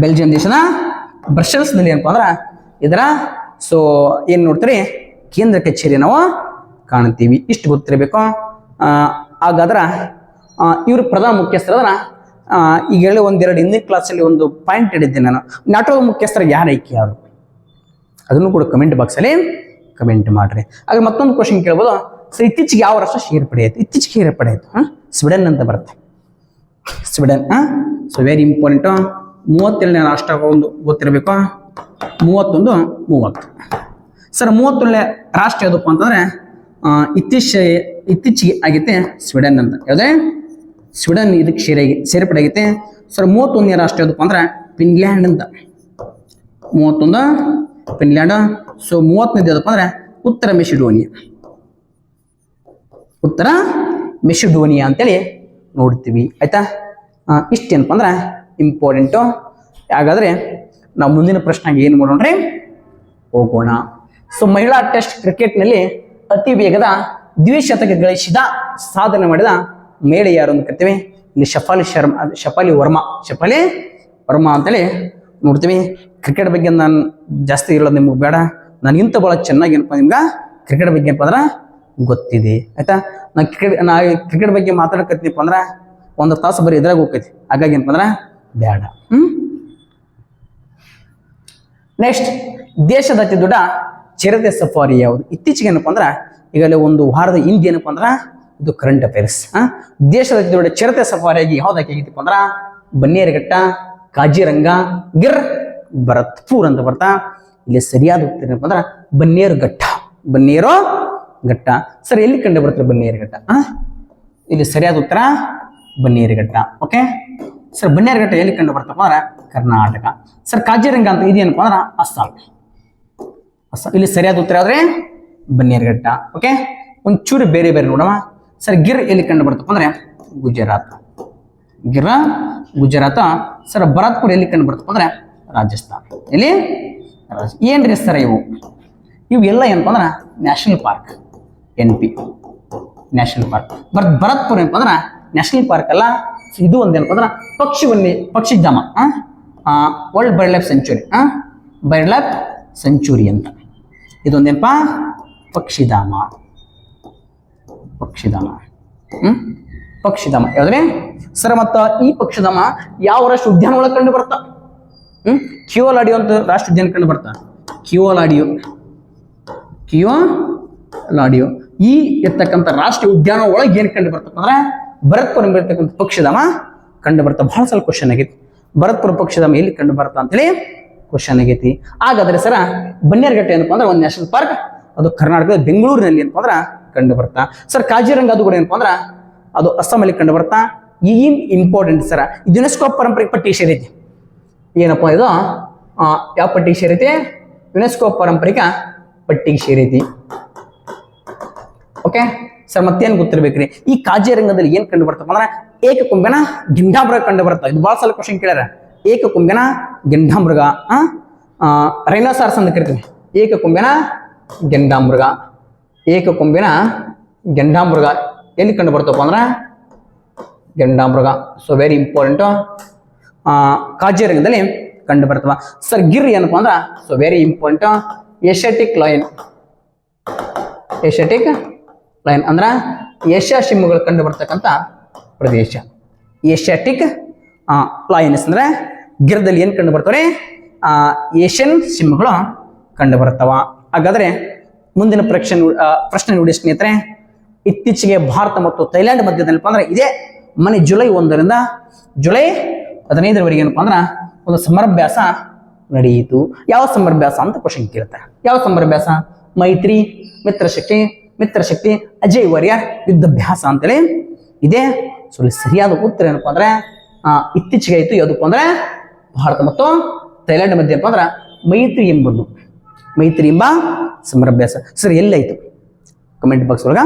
ಬೆಲ್ಜಿಯಂ ದೇಶದ ಬ್ರಸೆಲ್ಸ್ ನಲ್ಲಿ ಏನಪ್ಪ ಅಂದ್ರೆ ಇದರ ಸೊ ಏನ್ ನೋಡ್ತೀರಿ ಕೇಂದ್ರ ಕಚೇರಿ ನಾವು ಕಾಣ್ತೀವಿ. ಇಷ್ಟು ಗೊತ್ತಿರಬೇಕು. ಹಾಗಾದ್ರೆ ಇವರು ಪ್ರಧಾನ ಮುಖ್ಯಸ್ಥರಾದ್ರ ಈಗ ಹೇಳಿ ಒಂದೆರಡು ಹಿಂದಿನ ಕ್ಲಾಸಲ್ಲಿ ಒಂದು ಪಾಯಿಂಟ್ ಹಿಡಿದ್ದೆ ನಾನು. ನ್ಯಾಟೋದ ಮುಖ್ಯಸ್ಥರ ಯಾರು ಆಯ್ಕೆ ಯಾರು ಅದನ್ನು ಕೂಡ ಕಮೆಂಟ್ ಬಾಕ್ಸಲ್ಲಿ ಕಮೆಂಟ್ ಮಾಡ್ರಿ. ಆಗ ಮತ್ತೊಂದು ಕ್ವಶನ್ ಕೇಳ್ಬೋದು. ಸೊ ಇತ್ತೀಚೆಗೆ ಯಾವ ರಾಷ್ಟ್ರ ಸೇರ್ಪಡೆ ಆಯ್ತು? ಇತ್ತೀಚೆಗೆ ಸೇರ್ಪಡೆ ಆಯ್ತು ಸ್ವೀಡನ್ ಅಂತ ಬರುತ್ತೆ. ಸ್ವೀಡನ್. So very important. 37ನೇ ರಾಷ್ಟ್ರ ಒಂದು ಗೊತ್ತಿರಬೇಕು. 30. ಸರ್ 31ನೇ ರಾಷ್ಟ್ರ ಯಾವುದಪ್ಪ ಅಂತಂದ್ರೆ ಇತ್ತೀಚೆಗೆ ಆಗೈತೆ ಸ್ವೀಡನ್ ಅಂತ. ಯಾವುದೇ ಸ್ವೀಡನ್ ಇದಕ್ಕೆ ಸೇರ್ಪಡೆ ಆಗೈತೆ. ಸರ್ 31ನೇ ರಾಷ್ಟ್ರ ಯಾವುದಪ್ಪ ಅಂದ್ರೆ ಫಿನ್ಲ್ಯಾಂಡ್ ಅಂತ. 31 ಫಿನ್ಲ್ಯಾಂಡ್. ಸೊ 30ನೇದು ಯಾವುದಪ್ಪ ಅಂದ್ರೆ ಉತ್ತರ ಮೆಸಿಡೋನಿಯಾ ಅಂತೇಳಿ ನೋಡ್ತೀವಿ. ಆಯ್ತಾ? ಇಷ್ಟೇನಪ್ಪ ಅಂದ್ರೆ ಇಂಪಾರ್ಟೆಂಟು. ಹಾಗಾದ್ರೆ ನಾವು ಮುಂದಿನ ಪ್ರಶ್ನೆಗೆ ಏನು ಮಾಡೋಣ್ರಿ ಹೋಗೋಣ. ಸೊ ಮಹಿಳಾ ಟೆಸ್ಟ್ ಕ್ರಿಕೆಟ್ನಲ್ಲಿ ಅತಿ ವೇಗದ ದ್ವಿಶತಕ ಗಳಿಸಿದ ಸಾಧನೆ ಮಾಡಿದ ಮಹಿಳೆ ಯಾರು ಅಂತ ಕರಿತೀವಿ? ಇಲ್ಲಿ ಶಫಾಲಿ ವರ್ಮಾ ಅಂತೇಳಿ ನೋಡ್ತೀವಿ. ಕ್ರಿಕೆಟ್ ಬಗ್ಗೆ ನಾನು ಜಾಸ್ತಿ ಇರೋದು ನಿಮ್ಗೆ ಬೇಡ. ನನಗಿಂತ ಭಾಳ ಚೆನ್ನಾಗಿ ಏನಪ್ಪ ನಿಮ್ಗೆ ಕ್ರಿಕೆಟ್ ಬಗ್ಗೆ ಏನಪ್ಪ ಅಂದ್ರೆ ಗೊತ್ತಿದೆ. ಆಯ್ತಾ? ನಾ ಕ್ರಿಕೆಟ್ ಬಗ್ಗೆ ಮಾತಾಡಕತ್ತೀನಪ್ಪ ಅಂದ್ರೆ 1 ತಾಸು ಬರೀ ಇದ್ರಾಗ ಹೋಗ್ತೈತಿ. ಹಾಗಾಗಿ ಏನಪ್ಪ ಅಂದ್ರೆ ಬೇಡ. ನೆಕ್ಸ್ಟ್, ದೇಶದ ಅತಿ ದೊಡ್ಡ ಚಿರತೆ ಸಫಾರಿ ಯಾವುದು? ಇತ್ತೀಚೆಗೆ ಏನಪ್ಪ ಅಂದ್ರೆ ಈಗಲೇ ಒಂದು ವಾರದ ಹಿಂದೆ ಏನಪ್ಪ ಅಂದ್ರೆ ಇದು ಕರೆಂಟ್ ಅಫೇರ್ಸ್. ದೇಶದ ಅತಿ ದೊಡ್ಡ ಚಿರತೆ ಸಫಾರಿಯಾಗಿ ಯಾವ್ದಾಗಿ ಆಗಿತ್ತಪ್ಪ ಅಂದ್ರೆ ಬನ್ನೇರುಘಟ್ಟ, ಕಾಜಿರಂಗ, ಗಿರ್ ಭರತ್ಪುರ್ ಅಂತ ಬರ್ತಾ. ಇಲ್ಲಿ ಸರಿಯಾದ ಉತ್ತರ ಏನಪ್ಪ ಅಂದ್ರೆ ಬನ್ನೇರುಘಟ್ಟ. ಸರ್ ಎಲ್ಲಿ ಕಂಡು ಬರುತ್ತೆ ಬನ್ನೇರುಘಟ್ಟ? ಇಲ್ಲಿ ಸರಿಯಾದ ಉತ್ತರ ಬನ್ನೇರುಘಟ್ಟ. ಓಕೆ ಸರ್, ಬನ್ನೇರುಘಟ್ಟ ಎಲ್ಲಿ ಕಂಡು ಬರ್ತಪ್ಪ ಅಂದ್ರೆ ಕರ್ನಾಟಕ. ಸರ್ ಕಾಜಿರಂಗ ಅಂತ ಇದೇನಪ್ಪ ಅಂದ್ರೆ ಅಸ್ಸಾಂ. ಇಲ್ಲಿ ಸರಿಯಾದ ಉತ್ತರ ಆದ್ರೆ ಬನ್ನೇರುಘಟ್ಟ. ಓಕೆ, ಒಂಚೂರು ಬೇರೆ ನೋಡೋಣ. ಸರ್ ಗಿರ್ ಎಲ್ಲಿ ಕಂಡು ಬರ್ತಪ್ಪ ಅಂದ್ರೆ ಗುಜರಾತ್. ಗಿರ್ ಗುಜರಾತ್. ಸರ್ ಭರತ್ಪುರ ಎಲ್ಲಿ ಕಂಡು ಬರ್ತಪ್ಪ ಅಂದ್ರೆ ರಾಜಸ್ಥಾನ್. ಎಲ್ಲಿ ಏನ್ರಿ ಸರ್ ಇವು ಎಲ್ಲ ಏನಪ್ಪ ಅಂದ್ರೆ national park, NP national park. Bharatpur ಏನಪ್ಪ ಅಂದ್ರೆ ನ್ಯಾಷನಲ್ ಪಾರ್ಕ್ ಅಲ್ಲ, ಇದು ಒಂದೇನಪ್ಪ ಅಂದ್ರೆ ಪಕ್ಷಿಧಾಮ, world wildlife sanctuary, wildlife sanctuary ಅಂತ. ಇದೊಂದೇನಪ್ಪ ಪಕ್ಷಿಧಾಮ. ಪಕ್ಷಿಧಾಮ ಯಾವ್ದ್ರೆ ಸರ್? ಮತ್ತ ಈ ಪಕ್ಷಿಧಾಮ ಯಾವ ರಾಷ್ಟ್ರ ಉದ್ಯಾನ ಒಳಗೆ ಕಂಡು ಬರ್ತಾ? ಕಿಯೋಲಾಡಿಯೋ ಅಂತ ರಾಷ್ಟ್ರ ಉದ್ಯಾನ ಕಂಡು ಬರ್ತಾ. ಕಿಯೋಲಾಡಿಯೋ ಈ ಇರ್ತಕ್ಕಂಥ ರಾಷ್ಟ್ರೀಯ ಉದ್ಯಾನ ಒಳಗೆ ಏನ್ ಕಂಡು ಬರ್ತಪ್ಪ ಅಂದ್ರೆ ಭರತ್ಪುರ ಎಂಬಿರ್ತಕ್ಕಂಥ ಪಕ್ಷಿಧಾಮ ಕಂಡು ಬರ್ತಾ. ಬಹಳ ಸಲ ಕ್ವಶನ್ ಆಗೈತಿ, ಭರತ್ಪುರ ಪಕ್ಷಿಧಾಮ ಎಲ್ಲಿ ಕಂಡು ಬರ್ತಾ ಅಂತೇಳಿ ಕ್ವಶನ್ ಆಗೈತಿ. ಹಾಗಾದ್ರೆ ಸರ ಬನ್ನೇರುಘಟ್ಟ ಏನಪ್ಪ ಅಂದ್ರೆ ಒಂದು ನ್ಯಾಷನಲ್ ಪಾರ್ಕ್, ಅದು ಕರ್ನಾಟಕದ ಬೆಂಗಳೂರಿನಲ್ಲಿ ಏನಪ್ಪ ಅಂದ್ರೆ ಕಂಡು ಬರ್ತಾ. ಸರ್ ಕಾಜಿರಂಗ ಅದು ಕೂಡ ಏನಪ್ಪ ಅಂದ್ರೆ ಅದು ಅಸ್ಸಾಮಲ್ಲಿ ಕಂಡು ಬರ್ತಾ. ಈಗಿನ ಇಂಪಾರ್ಟೆಂಟ್ ಸರ, ಯುನೆಸ್ಕೋ ಪಾರಂಪರಿಕ ಪಟ್ಟಿಗೆ ಸೇರೈತಿ. ಏನಪ್ಪ ಇದು ಯಾವ ಪಟ್ಟಿಗೆ ಸೇರೈತಿ? ಯುನೆಸ್ಕೋ ಪಾರಂಪರಿಕ ಪಟ್ಟಿಗೆ ಸೇರೈತಿ. ಓಕೆ ಸರ್, ಮತ್ತೇನು ಗೊತ್ತಿರ್ಬೇಕ್ರಿ? ಈ ಕಾಜಿರಂಗದಲ್ಲಿ ಏನ್ ಕಂಡು ಬರ್ತಪ್ಪ ಅಂದ್ರೆ ಏಕಕೊಂಬೆನ ಗೆಂಡಾಮೃಗ ಕಂಡು ಬರ್ತಾ. ಇದು ಬಹಳ ಸಲ ಕ್ವಶನ್ ಕೇಳ್ಯಾರ. ಏಕಕೊಂಬೆನ ಗೆಂಡಾಮೃಗ, ರೈನೋಸಾರ್ಸ್ ಅಂತ ಕರಿತೀವಿ. ಏಕಕೊಂಬೆನ ಗೆಂಡಾಮೃಗ ಎಲ್ಲಿ ಕಂಡು ಬರ್ತಪ್ಪ ಅಂದ್ರೆ ಗೆಂಡಾಮೃಗ. ಸೊ ವೆರಿ ಇಂಪಾರ್ಟೆಂಟ್, ಕಾಜಿರಂಗದಲ್ಲಿ ಕಂಡು ಬರ್ತವ. ಸರ್ ಗಿರ್ ಏನಪ್ಪ ಅಂದ್ರೆ so very important, Asiatic lion ಅಂದ್ರ ಏಷ್ಯಾ ಸಿಂಹಗಳು ಕಂಡು ಬರ್ತಕ್ಕಂಥ ಪ್ರದೇಶ. ಏಷ್ಯಾಟಿಕ್ ಲಯನ್ಸ್ ಅಂದ್ರೆ ಗಿರ್ದಲ್ಲಿ ಏನ್ ಕಂಡು ಬರ್ತವ್ರೆ? ಏಷ್ಯನ್ ಸಿಂಹಗಳು ಕಂಡು ಬರ್ತಾವ. ಹಾಗಾದ್ರೆ ಮುಂದಿನ ಪ್ರಶ್ನೆ ನೋಡಿ ಸ್ನೇಹಿತರೆ. ಇತ್ತೀಚೆಗೆ ಭಾರತ ಮತ್ತು ಥೈಲ್ಯಾಂಡ್ ಮಧ್ಯದಲ್ಲಿ ಅಂದ್ರೆ ಇದೇ ಜುಲೈ 1ರಿಂದ ಜುಲೈ 15ರವರೆಗೆ ಏನಪ್ಪಾ ಅಂದ್ರೆ ಒಂದು ಸಮರಾಭ್ಯಾಸ ನಡೆಯಿತು. ಯಾವ ಸಮರಾಭ್ಯಾಸ ಅಂತ ಕ್ವಶನ್ ಕೇಳ್ತಾರೆ. ಯಾವ ಸಮರಾಭ್ಯಾಸ? ಮೈತ್ರಿ, ಮಿತ್ರಶಕ್ತಿ, ಅಜಯ್ ವಾರಿಯರ್ ಯುದ್ಧಾಭ್ಯಾಸ ಅಂತೇಳಿ ಇದೆ. ಸೊ ಸರಿಯಾದ ಉತ್ತರ ಏನಪ್ಪಾ ಅಂದ್ರೆ ಇತ್ತೀಚೆಗೆ ಆಯ್ತು. ಯಾವುದಪ್ಪ ಅಂದ್ರೆ ಭಾರತ ಮತ್ತು ಥೈಲ್ಯಾಂಡ್ ಮಧ್ಯೆ ಏನಪ್ಪ ಅಂದ್ರೆ ಮೈತ್ರಿ ಎಂಬ ಸಮರಾಭ್ಯಾಸ. ಸರ್ ಎಲ್ಲಾಯ್ತು? ಕಮೆಂಟ್ ಬಾಕ್ಸ್ ಒಳಗ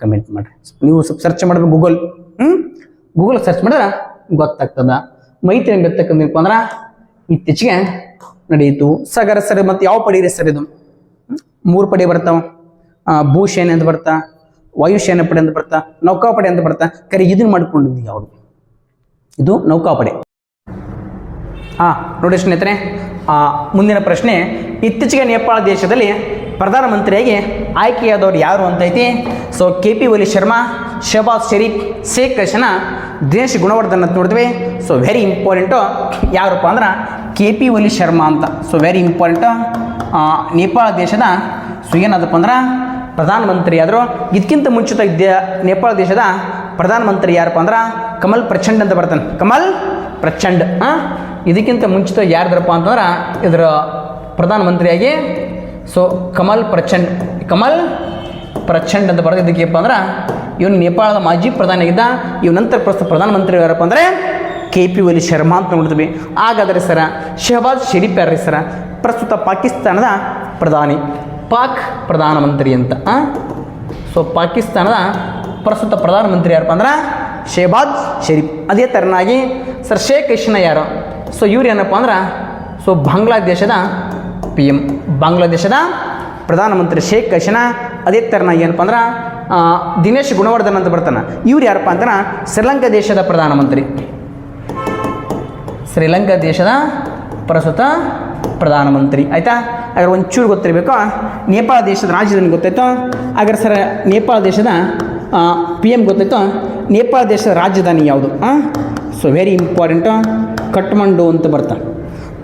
ಕಮೆಂಟ್ ಮಾಡ್ರಿ. ನೀವು ಸ್ವಲ್ಪ ಸರ್ಚ್ ಮಾಡಿದ್ರೆ ಗೂಗಲ್ ಸರ್ಚ್ ಮಾಡಿದ್ರೆ ಗೊತ್ತಾಗ್ತದ. ಮೈತ್ರಿ ಎಂಬತಕ್ಕಂಥ ಅಂದ್ರೆ ಇತ್ತೀಚೆಗೆ ನಡೆಯಿತು. ಸಗರ ಸರ್ ಮತ್ತೆ ಯಾವ ಪಡಿ ಸರ್? ಇದು 3 ಪಡೆ ಬರ್ತಾವ. ಭೂಸೇನೆ ಅಂತ ಬರ್ತಾ, ವಾಯುಸೇನೆ ಪಡೆ ಅಂತ ಬರ್ತಾ, ನೌಕಾಪಡೆ ಅಂತ ಬರ್ತಾ. ಕರೆ ಇದನ್ನ ಮಾಡ್ಕೊಂಡಿದ್ದು ಯಾವುದು? ಇದು ನೌಕಾಪಡೆ. ನೋಡಿ ಸ್ನೇಹಿತರೆ, ಮುಂದಿನ ಪ್ರಶ್ನೆ. ಇತ್ತೀಚೆಗೆ ನೇಪಾಳ ದೇಶದಲ್ಲಿ ಪ್ರಧಾನಮಂತ್ರಿಯಾಗಿ ಆಯ್ಕೆಯಾದವರು ಯಾರು ಅಂತ ಐತಿ. ಸೊ KP ಒಲಿ ಶರ್ಮಾ, ಶಹಬಾಜ್ ಶರೀಫ್, ಶೇಖ್ ಹಸೀನಾ, ದಿನೇಶ್ ಗುಣವರ್ಧನ್ ಅಂತ ನೋಡ್ತೀವಿ. ಸೊ ವೆರಿ ಇಂಪಾರ್ಟೆಂಟು ಯಾರಪ್ಪ ಅಂದ್ರೆ KP ಒಲಿ ಶರ್ಮಾ ಅಂತ. ಸೊ ವೆರಿ ಇಂಪಾರ್ಟೆಂಟು ನೇಪಾಳ ದೇಶದ ಸೊ ಏನಾದಪ್ಪ ಅಂದ್ರೆ ಪ್ರಧಾನಮಂತ್ರಿ ಆದರು. ಇದಕ್ಕಿಂತ ಮುಂಚಿತ ನೇಪಾಳ ದೇಶದ ಪ್ರಧಾನಮಂತ್ರಿ ಯಾರಪ್ಪ ಅಂದ್ರೆ ಕಮಲ್ ಪ್ರಚಂಡ್ ಅಂತ ಬರ್ತಾನೆ. ಕಮಲ್ ಪ್ರಚಂಡ್. ಇದಕ್ಕಿಂತ ಮುಂಚಿತ ಯಾರ್ದ್ರಪ್ಪ ಅಂತಂದ್ರೆ ಇದರ ಪ್ರಧಾನಮಂತ್ರಿಯಾಗಿ ಸೊ ಕಮಲ್ ಪ್ರಚಂಡ್ ಅಂತ ಬರೋದು. ಇದಕ್ಕೆಪ್ಪ ಅಂದ್ರೆ ಇವನು ನೇಪಾಳದ ಮಾಜಿ ಪ್ರಧಾನಿ ಆಗಿದ್ದ. ಇವ್ ನಂತರ ಪ್ರಸ್ತುತ ಪ್ರಧಾನಮಂತ್ರಿ ಯಾರಪ್ಪ ಅಂದರೆ KP ಒಲಿ ಶರ್ಮಾ ಅಂತ ನೋಡ್ತೀವಿ. ಹಾಗಾದರೆ ಸರ ಶಹಬಾಜ್ ಶರೀಫ್ ಯಾರ್ರಿ ಸರ? ಪ್ರಸ್ತುತ ಪಾಕಿಸ್ತಾನದ ಪ್ರಧಾನಿ, ಪ್ರಧಾನಮಂತ್ರಿ ಅಂತ. ಸೊ ಪಾಕಿಸ್ತಾನದ ಪ್ರಸ್ತುತ ಪ್ರಧಾನಮಂತ್ರಿ ಯಾರಪ್ಪ ಅಂದ್ರೆ ಶಹಬಾಜ್ ಶರೀಫ್. ಅದೇ ಥರನಾಗಿ ಸರ್ ಶೇಖ್ ಹಸೀನಾ ಯಾರು? ಸೊ ಇವ್ರು ಏನಪ್ಪ ಅಂದ್ರೆ ಸೊ ಬಾಂಗ್ಲಾದೇಶದ PM, ಬಾಂಗ್ಲಾದೇಶದ ಪ್ರಧಾನಮಂತ್ರಿ ಶೇಖ್ ಹಸೀನಾ. ಅದೇ ಥರನಾಗಿ ಏನಪ್ಪ ಅಂದ್ರೆ ದಿನೇಶ್ ಗುಣವರ್ಧನ್ ಅಂತ ಬರ್ತಾನೆ. ಇವ್ರು ಯಾರಪ್ಪ ಅಂದ್ರೆ ಶ್ರೀಲಂಕಾ ದೇಶದ ಪ್ರಧಾನಮಂತ್ರಿ. ಶ್ರೀಲಂಕಾ ದೇಶದ ಪ್ರಸ್ತುತ ಪ್ರಧಾನಮಂತ್ರಿ. ಆಯ್ತಾ? ಹಾಗಾದ್ರೆ ಒಂಚೂರು ಗೊತ್ತಿರಬೇಕು. ನೇಪಾಳ ದೇಶದ ರಾಜಧಾನಿ ಗೊತ್ತಾಯ್ತು. ಹಾಗಾದ್ರೆ ಸರ್ ನೇಪಾಳ ದೇಶದ PM ಗೊತ್ತಾಯ್ತು. ನೇಪಾಳ ದೇಶದ ರಾಜಧಾನಿ ಯಾವುದು? ಸೊ ವೆರಿ ಇಂಪಾರ್ಟೆಂಟು ಕಠ್ಮಂಡು ಅಂತ ಬರ್ತಾ.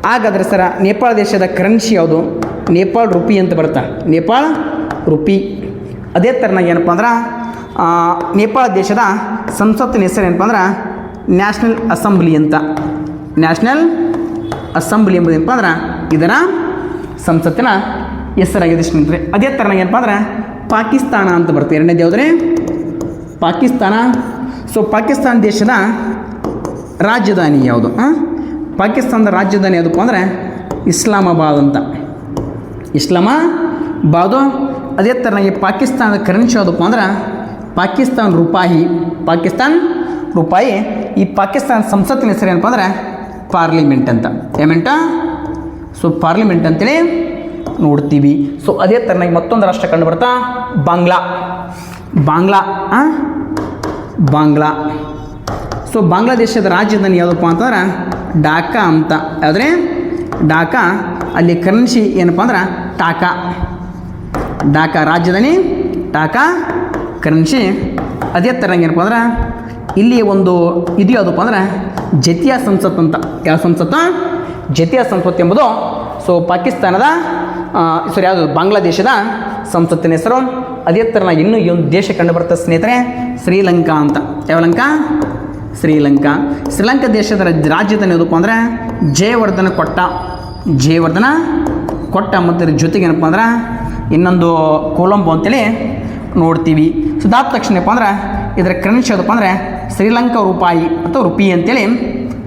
ಹಾಗಾದರೆ ಸರ ನೇಪಾಳ ದೇಶದ ಕರೆನ್ಸಿ ಯಾವುದು? ನೇಪಾಳ ರುಪಿ ಅಂತ ಬರ್ತಾ. ನೇಪಾಳ ರುಪಿ. ಅದೇ ಥರನಾಗಿ ಏನಪ್ಪ ಅಂದ್ರೆ ನೇಪಾಳ ದೇಶದ ಸಂಸತ್ತಿನ ಹೆಸರು ಏನಪ್ಪ ಅಂದ್ರೆ ನ್ಯಾಷನಲ್ ಅಸೆಂಬ್ಲಿ ಅಂತ. ನ್ಯಾಷನಲ್ ಅಸೆಂಬ್ಲಿ ಎಂಬುದು ಏನಪ್ಪ ಅಂದ್ರೆ ಇದರ ಸಂಸತ್ತಿನ ಹೆಸರಾಗಿದೆ ಸ್ನೇಹಿತರೆ. ಅದೇ ಥರನಾಗಿ ಏನಪ್ಪ ಅಂದ್ರೆ ಪಾಕಿಸ್ತಾನ ಅಂತ ಬರ್ತದೆ. ಎರಡನೇದು ಯಾವುದ್ರೆ ಪಾಕಿಸ್ತಾನ. ಸೊ ಪಾಕಿಸ್ತಾನ ದೇಶದ ರಾಜಧಾನಿ ಯಾವುದು? ಪಾಕಿಸ್ತಾನದ ರಾಜಧಾನಿ ಯಾವುದಪ್ಪ ಅಂದರೆ ಇಸ್ಲಾಮಾಬಾದ್ ಅಂತ. ಇಸ್ಲಾಮಾಬಾದು. ಅದೇ ಥರನಾಗಿ ಪಾಕಿಸ್ತಾನದ ಕರೆನ್ಸಿ ಯಾವುದಪ್ಪ ಅಂದ್ರೆ ಪಾಕಿಸ್ತಾನ್ ರೂಪಾಯಿ. ಈ ಪಾಕಿಸ್ತಾನ ಸಂಸತ್ತಿನ ಹೆಸರು ಏನಪ್ಪ ಅಂದ್ರೆ ಪಾರ್ಲಿಮೆಂಟ್ ಅಂತ. ಏಮೆಂಟ? ಸೊ ಪಾರ್ಲಿಮೆಂಟ್ ಅಂತೇಳಿ ನೋಡ್ತೀವಿ. ಸೊ ಅದೇ ಥರನಾಗಿ ಮತ್ತೊಂದು ರಾಷ್ಟ್ರ ಕಂಡು ಬರ್ತಾ ಬಾಂಗ್ಲಾ. ಬಾಂಗ್ಲಾ. ಸೊ ಬಾಂಗ್ಲಾದೇಶದ ರಾಜಧಾನಿ ಯಾವುದಪ್ಪ ಅಂತಂದ್ರೆ ಢಾಕಾ ಅಂತ. ಆದರೆ ಢಾಕಾ, ಅಲ್ಲಿ ಕರೆನ್ಸಿ ಏನಪ್ಪ ಅಂದ್ರೆ ಢಾಕಾ ರಾಜಧಾನಿ ಢಾಕಾ, ಕರೆನ್ಸಿ ಅದೇ ಥರನಾಗಿ ಏನಪ್ಪ ಅಂದ್ರೆ ಇಲ್ಲಿ ಒಂದು ಇದು ಯಾವುದಪ್ಪ ಅಂದ್ರೆ ಜತಿಯಾ ಸಂಸತ್ ಅಂತ. ಯಾವ ಸಂಸತ್ತು? ಜತಿಯಾ ಸಂಸತ್ ಎಂಬುದು ಸೊ ಪಾಕಿಸ್ತಾನದ ಯಾವುದು ಬಾಂಗ್ಲಾದೇಶದ ಸಂಸತ್ತಿನ ಹೆಸರು. ಅದೇ ಥರನಾಗಿ ಇನ್ನೂ ಈ ಒಂದು ದೇಶ ಕಂಡು ಬರ್ತದೆ ಸ್ನೇಹಿತರೆ, ಶ್ರೀಲಂಕಾ ಅಂತ. ಯಾವ ಲಂಕಾ? ಶ್ರೀಲಂಕಾ ದೇಶದ ರಾಜಧಾನಿ ಯಾವುದಪ್ಪ ಅಂದರೆ ಜಯವರ್ಧನ ಕೊಟ್ಟ ಮತ್ತು ಇದ್ರ ಜೊತೆಗೆ ಏನಪ್ಪ ಅಂದ್ರೆ ಇನ್ನೊಂದು ಕೊಲಂಬೋ ಅಂತೇಳಿ ನೋಡ್ತೀವಿ. ಸೊ ಅದಾದ ತಕ್ಷಣ ಏನಪ್ಪ ಅಂದ್ರೆ ಇದರ ಕರೆನ್ಸಿ ಯಾವುದಪ್ಪ ಅಂದರೆ ಶ್ರೀಲಂಕಾ ರೂಪಾಯಿ ಅಥವಾ ರುಪಿ ಅಂತೇಳಿ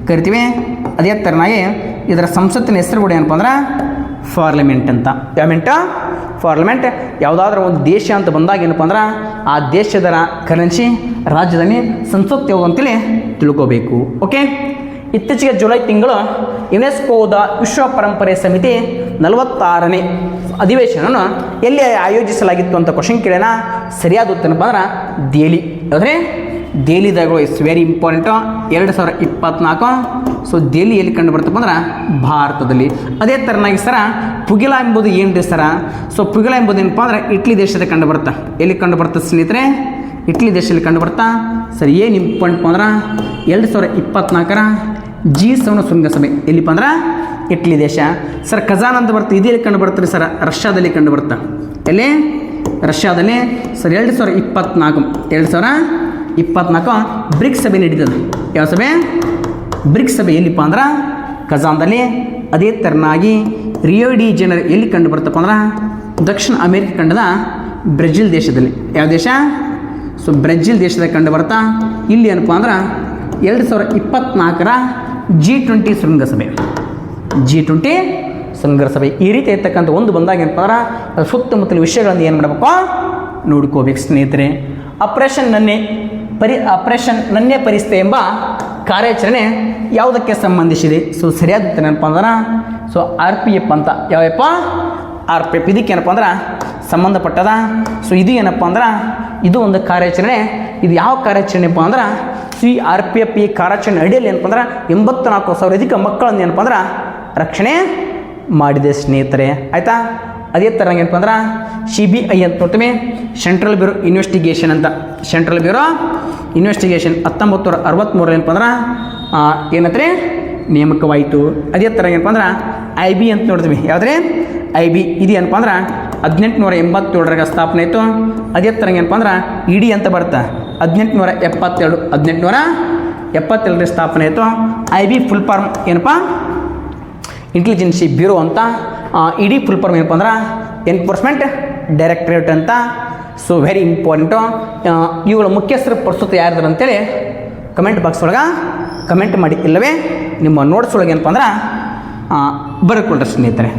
ಕರಿತೀವಿ. ಅದೇ ಥರನಾಗಿ ಇದರ ಸಂಸತ್ತಿನ ಹೆಸರು ಕೂಡ ಏನಪ್ಪ ಅಂದ್ರೆ ಪಾರ್ಲಿಮೆಂಟ್ ಅಂತ. ಪಾರ್ಲಿಮೆಂಟ್. ಯಾವುದಾದ್ರೂ ಒಂದು ದೇಶ ಅಂತ ಬಂದಾಗ ಏನಪ್ಪ ಅಂದ್ರೆ ಆ ದೇಶದ ಕರೆನ್ಸಿ ರಾಜಧಾನಿ ಸಂಸತ್ತು ಯಾವುದು ಅಂತೇಳಿ ತಿಳ್ಕೋಬೇಕು. ಓಕೆ. ಇತ್ತೀಚೆಗೆ ಜುಲೈ ತಿಂಗಳು ಯುನೆಸ್ಕೋದ ವಿಶ್ವ ಪರಂಪರೆ ಸಮಿತಿ 46ನೇ ಅಧಿವೇಶನವನ್ನು ಎಲ್ಲಿ ಆಯೋಜಿಸಲಾಗಿತ್ತು ಅಂತ ಕ್ವಶನ್ ಕೇಳೋಣ. ಸರಿಯಾದ ಉತ್ತರ ಏನಪ್ಪ ಅಂದ್ರೆ ದೆಹಲಿ. ಅಂದರೆ ದೆಹಲಿದಾಗ ಇಟ್ಸ್ ವೆರಿ ಇಂಪಾರ್ಟೆಂಟು. 2024. ಸೊ ದೆಹಲಿ ಎಲ್ಲಿ ಕಂಡು ಬರ್ತಪ್ಪ ಅಂದ್ರೆ ಭಾರತದಲ್ಲಿ. ಅದೇ ಥರನಾಗಿ ಪುಗಿಲ ಎಂಬುದು ಏನು ರೀ ಸೊ ಪುಗಿಲ ಎಂಬುದು ಏನಪ್ಪ ಅಂದ್ರೆ ಇಟ್ಲಿ ದೇಶದ ಕಂಡು ಬರುತ್ತೆ. ಎಲ್ಲಿ ಕಂಡು ಬರ್ತದೆ ಸ್ನೇಹಿತರೆ? ಇಟ್ಲಿ ದೇಶದಲ್ಲಿ ಕಂಡು ಬರ್ತಾ. ಏನು ಇಂಪಾರ್ಟೆಂಟ್ ಅಂದ್ರೆ 2024 G7 ಶೃಂಗಸಭೆ ಎಲ್ಲಿಪ್ಪ ಅಂದ್ರೆ ಇಟ್ಲಿ ದೇಶ. ಕಜಾನ್ ಅಂತ ಬರ್ತದೆ. ಇದು ಎಲ್ಲಿ ಕಂಡು ಬರ್ತಾರೆ ರಷ್ಯಾದಲ್ಲಿ ಕಂಡು ಬರುತ್ತೆ. ಎಲ್ಲಿ? ರಷ್ಯಾದಲ್ಲಿ 2024 ಬ್ರಿಕ್ಸ್ ಸಭೆ ನಡೀತದೆ. ಯಾವ ಸಭೆ? ಬ್ರಿಕ್ಸ್ ಸಭೆ ಎಲ್ಲಿಪ್ಪ ಅಂದ್ರೆ ಕಜಾನ್ದಲ್ಲಿ. ಅದೇ ಥರನಾಗಿ ರಿಯೋ ಡಿ ಜನರಲ್ ಎಲ್ಲಿ ಕಂಡು ಬರ್ತಪ್ಪ ಅಂದ್ರೆ ದಕ್ಷಿಣ ಅಮೇರಿಕ ಖಂಡದ ಬ್ರೆಜಿಲ್ ದೇಶದಲ್ಲಿ. ಯಾವ ದೇಶ? ಸೊ ಬ್ರೆಜಿಲ್ ದೇಶದ ಕಂಡು ಬರ್ತಾ. ಇಲ್ಲಿ ಏನಪ್ಪ ಅಂದ್ರೆ 2024 G20 ಶೃಂಗಸಭೆ. ಈ ರೀತಿ ಇರ್ತಕ್ಕಂಥ ಒಂದು ಬಂದಾಗ ಏನಪ್ಪ ಅಂದ್ರೆ ಸುತ್ತಮುತ್ತಲ ವಿಷಯಗಳನ್ನು ಏನು ಮಾಡಬೇಕು ನೋಡ್ಕೋಬೇಕು ಸ್ನೇಹಿತರೆ. ಆಪರೇಷನ್ ನನ್ನೇ ಪರಿಸ್ಥಿತಿ ಎಂಬ ಕಾರ್ಯಾಚರಣೆ ಯಾವುದಕ್ಕೆ ಸಂಬಂಧಿಸಿದೆ? ಸೊ ಸರಿಯಾದ ಉತ್ತರ ಏನಪ್ಪ ಅಂದ್ರೆ ಸೊ RPF ಅಂತ. ಯಾವಪ್ಪ? RPF. ಇದಕ್ಕೆ ಏನಪ್ಪ ಅಂದ್ರೆ ಸಂಬಂಧಪಟ್ಟದ. ಸೊ ಇದು ಏನಪ್ಪ ಅಂದ್ರೆ ಇದು ಒಂದು ಕಾರ್ಯಾಚರಣೆ. ಇದು ಯಾವ ಕಾರ್ಯಾಚರಣೆಪ್ಪ ಅಂದ್ರೆ RPF ಈ ಕಾರ್ಯಾಚರಣೆ ಅಡಿಯಲ್ಲಿ ಏನಪ್ಪ ಅಂದ್ರೆ 84,000 ಅಧಿಕ ಮಕ್ಕಳನ್ನು ಏನಪ್ಪ ಅಂದ್ರೆ ರಕ್ಷಣೆ ಮಾಡಿದೆ ಸ್ನೇಹಿತರೆ. ಆಯಿತಾ? ಅದೇ ಥರ ಏನಪ್ಪ ಅಂದ್ರೆ CBI ಅಂತ ನೋಡ್ತೀವಿ, ಸೆಂಟ್ರಲ್ ಬ್ಯೂರೋ ಇನ್ವೆಸ್ಟಿಗೇಷನ್ ಅಂತ. 1963 ಏನಪ್ಪ ಅಂದ್ರೆ ಏನಂದ್ರೆ ನೇಮಕವಾಯಿತು. ಅದೇ ಥರ ಏನಪ್ಪ ಅಂದ್ರೆ IB ಅಂತ ನೋಡ್ತೀವಿ. ಯಾವುದ್ರೆ IB ಇದು ಏನಪ್ಪ ಅಂದ್ರೆ 1887 ಸ್ಥಾಪನೆ ಆಯಿತು. ಅದೇ ಥರ ಏನಪ್ಪ ಅಂದ್ರೆ ED ಅಂತ ಬರುತ್ತೆ. 1872 ಸ್ಥಾಪನೆ ಆಯಿತು. IB ಫುಲ್ ಫಾರ್ಮ್ ಏನಪ್ಪ? ಇಂಟೆಲಿಜೆನ್ಸಿ ಬ್ಯೂರೋ ಅಂತ. ED ಫುಲ್ ಫಾರ್ಮ್ ಏನಪ್ಪ ಅಂದ್ರೆ ಎನ್ಫೋರ್ಸ್ಮೆಂಟ್ ಡೈರೆಕ್ಟರೇಟ್ ಅಂತ. So very important. ಇವುಗಳ ಮುಖ್ಯಸ್ಥರು ಪ್ರಸ್ತುತ ಯಾರಿದ್ದಾರೆ ಅಂತೇಳಿ ಕಮೆಂಟ್ ಬಾಕ್ಸ್ ಒಳಗೆ ಕಮೆಂಟ್ ಮಾಡಿ, ಇಲ್ಲವೇ ನಿಮ್ಮ ನೋಟ್ಸ್ ಒಳಗೆ ಏನಪ್ಪ ಅಂದ್ರೆ ಬರ್ಕೊಳ್ರಿ ಸ್ನೇಹಿತರೆ.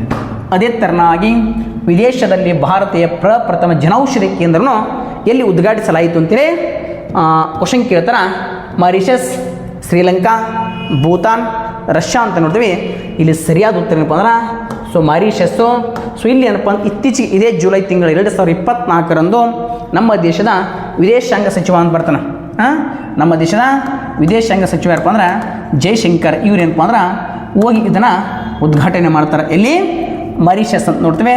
ಅದೇ ಥರನಾಗಿ ವಿದೇಶದಲ್ಲಿ ಭಾರತೀಯ ಪ್ರಪ್ರಥಮ ಜನೌಷಧಿ ಕೇಂದ್ರವನ್ನು ಎಲ್ಲಿ ಉದ್ಘಾಟಿಸಲಾಯಿತು ಅಂತೇಳಿ ಕ್ವಶನ್ ಕೇಳ್ತಾರೆ. ಮಾರಿಷಸ್, ಶ್ರೀಲಂಕಾ, ಭೂತಾನ್, ರಷ್ಯಾ ಅಂತ ನೋಡ್ತೀವಿ. ಇಲ್ಲಿ ಸರಿಯಾದ ಉತ್ತರ ಏನಪ್ಪ ಅಂದ್ರೆ ಸೊ ಮಾರಿಷಸ್ಸು. ಸೊ ಇಲ್ಲಿ ಏನಪ್ಪ ಅಂದ್ರೆ ಇತ್ತೀಚೆಗೆ ಇದೇ ಜುಲೈ ತಿಂಗಳು 2024 ನಮ್ಮ ದೇಶದ ವಿದೇಶಾಂಗ ಸಚಿವ ಅಂತ ಬರ್ತಾನೆ. ನಮ್ಮ ದೇಶದ ವಿದೇಶಾಂಗ ಸಚಿವ ಯಾರಪ್ಪ ಅಂದ್ರೆ ಜೈಶಂಕರ್. ಇವ್ರು ಏನಪ್ಪ ಅಂದ್ರೆ ಹೋಗಿ ಇದನ್ನು ಉದ್ಘಾಟನೆ ಮಾಡ್ತಾರೆ. ಎಲ್ಲಿ? ಮಾರಿಷಸ್ ಅಂತ ನೋಡ್ತೀವಿ.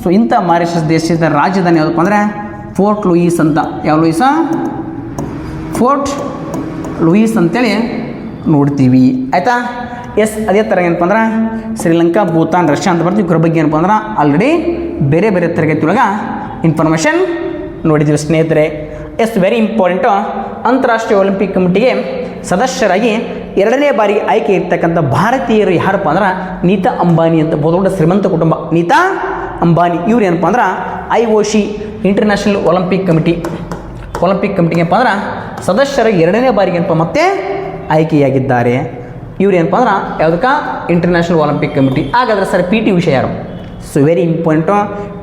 ಸೊ ಇಂಥ ಮಾರಿಷಸ್ ದೇಶದ ರಾಜಧಾನಿ ಯಾವುದಪ್ಪ ಅಂದರೆ ಫೋರ್ಟ್ ಲೂಯಿಸ್ ಅಂತ. ಯಾವ ಲೂಯಿಸ? ಫೋರ್ಟ್ ಲೂಯಿಸ್ ಅಂತೇಳಿ ನೋಡ್ತೀವಿ. ಆಯಿತಾ? ಎಸ್. ಅದೇ ಥರ ಏನಪ್ಪ ಅಂದ್ರೆ ಶ್ರೀಲಂಕಾ, ಭೂತಾನ್, ರಷ್ಯಾ ಅಂತ ಬರ್ತೀವಿ. ಇವ್ರ ಬಗ್ಗೆ ಏನಪ್ಪ ಅಂದ್ರೆ ಆಲ್ರೆಡಿ ಬೇರೆ ಬೇರೆ ತರಗತಿ ಒಳಗೆ ಇನ್ಫಾರ್ಮೇಷನ್ ನೋಡಿದ್ದೀವಿ ಸ್ನೇಹಿತರೆ. Yes very important. ಅಂತಾರಾಷ್ಟ್ರೀಯ ಒಲಿಂಪಿಕ್ ಕಮಿಟಿಗೆ ಸದಸ್ಯರಾಗಿ 2ನೇ ಬಾರಿಗೆ ಆಯ್ಕೆ ಇರ್ತಕ್ಕಂಥ ಭಾರತೀಯರು ಯಾರಪ್ಪ ಅಂದ್ರೆ ನೀತಾ ಅಂಬಾನಿ ಅಂತ. ಬಹುದೊಡ್ಡ ಶ್ರೀಮಂತ ಕುಟುಂಬ ನೀತಾ ಅಂಬಾನಿ. ಇವ್ರು ಏನಪ್ಪ ಅಂದ್ರೆ IOC ಇಂಟರ್ನ್ಯಾಷನಲ್ ಒಲಿಂಪಿಕ್ ಕಮಿಟಿಗೆ ಏನಪ್ಪ ಅಂದ್ರೆ ಸದಸ್ಯರಾಗಿ 2ನೇ ಬಾರಿಗೆ ಏನಪ್ಪ ಮತ್ತೆ ಆಯ್ಕೆಯಾಗಿದ್ದಾರೆ. ಇವ್ರು ಏನಪ್ಪ ಅಂದ್ರೆ ಯಾವುದಕ್ಕೆ? International Olympic committee. ಹಾಗಾದ್ರೆ ಸರ್ PT ಉಷಾ ಯಾರು? So very important.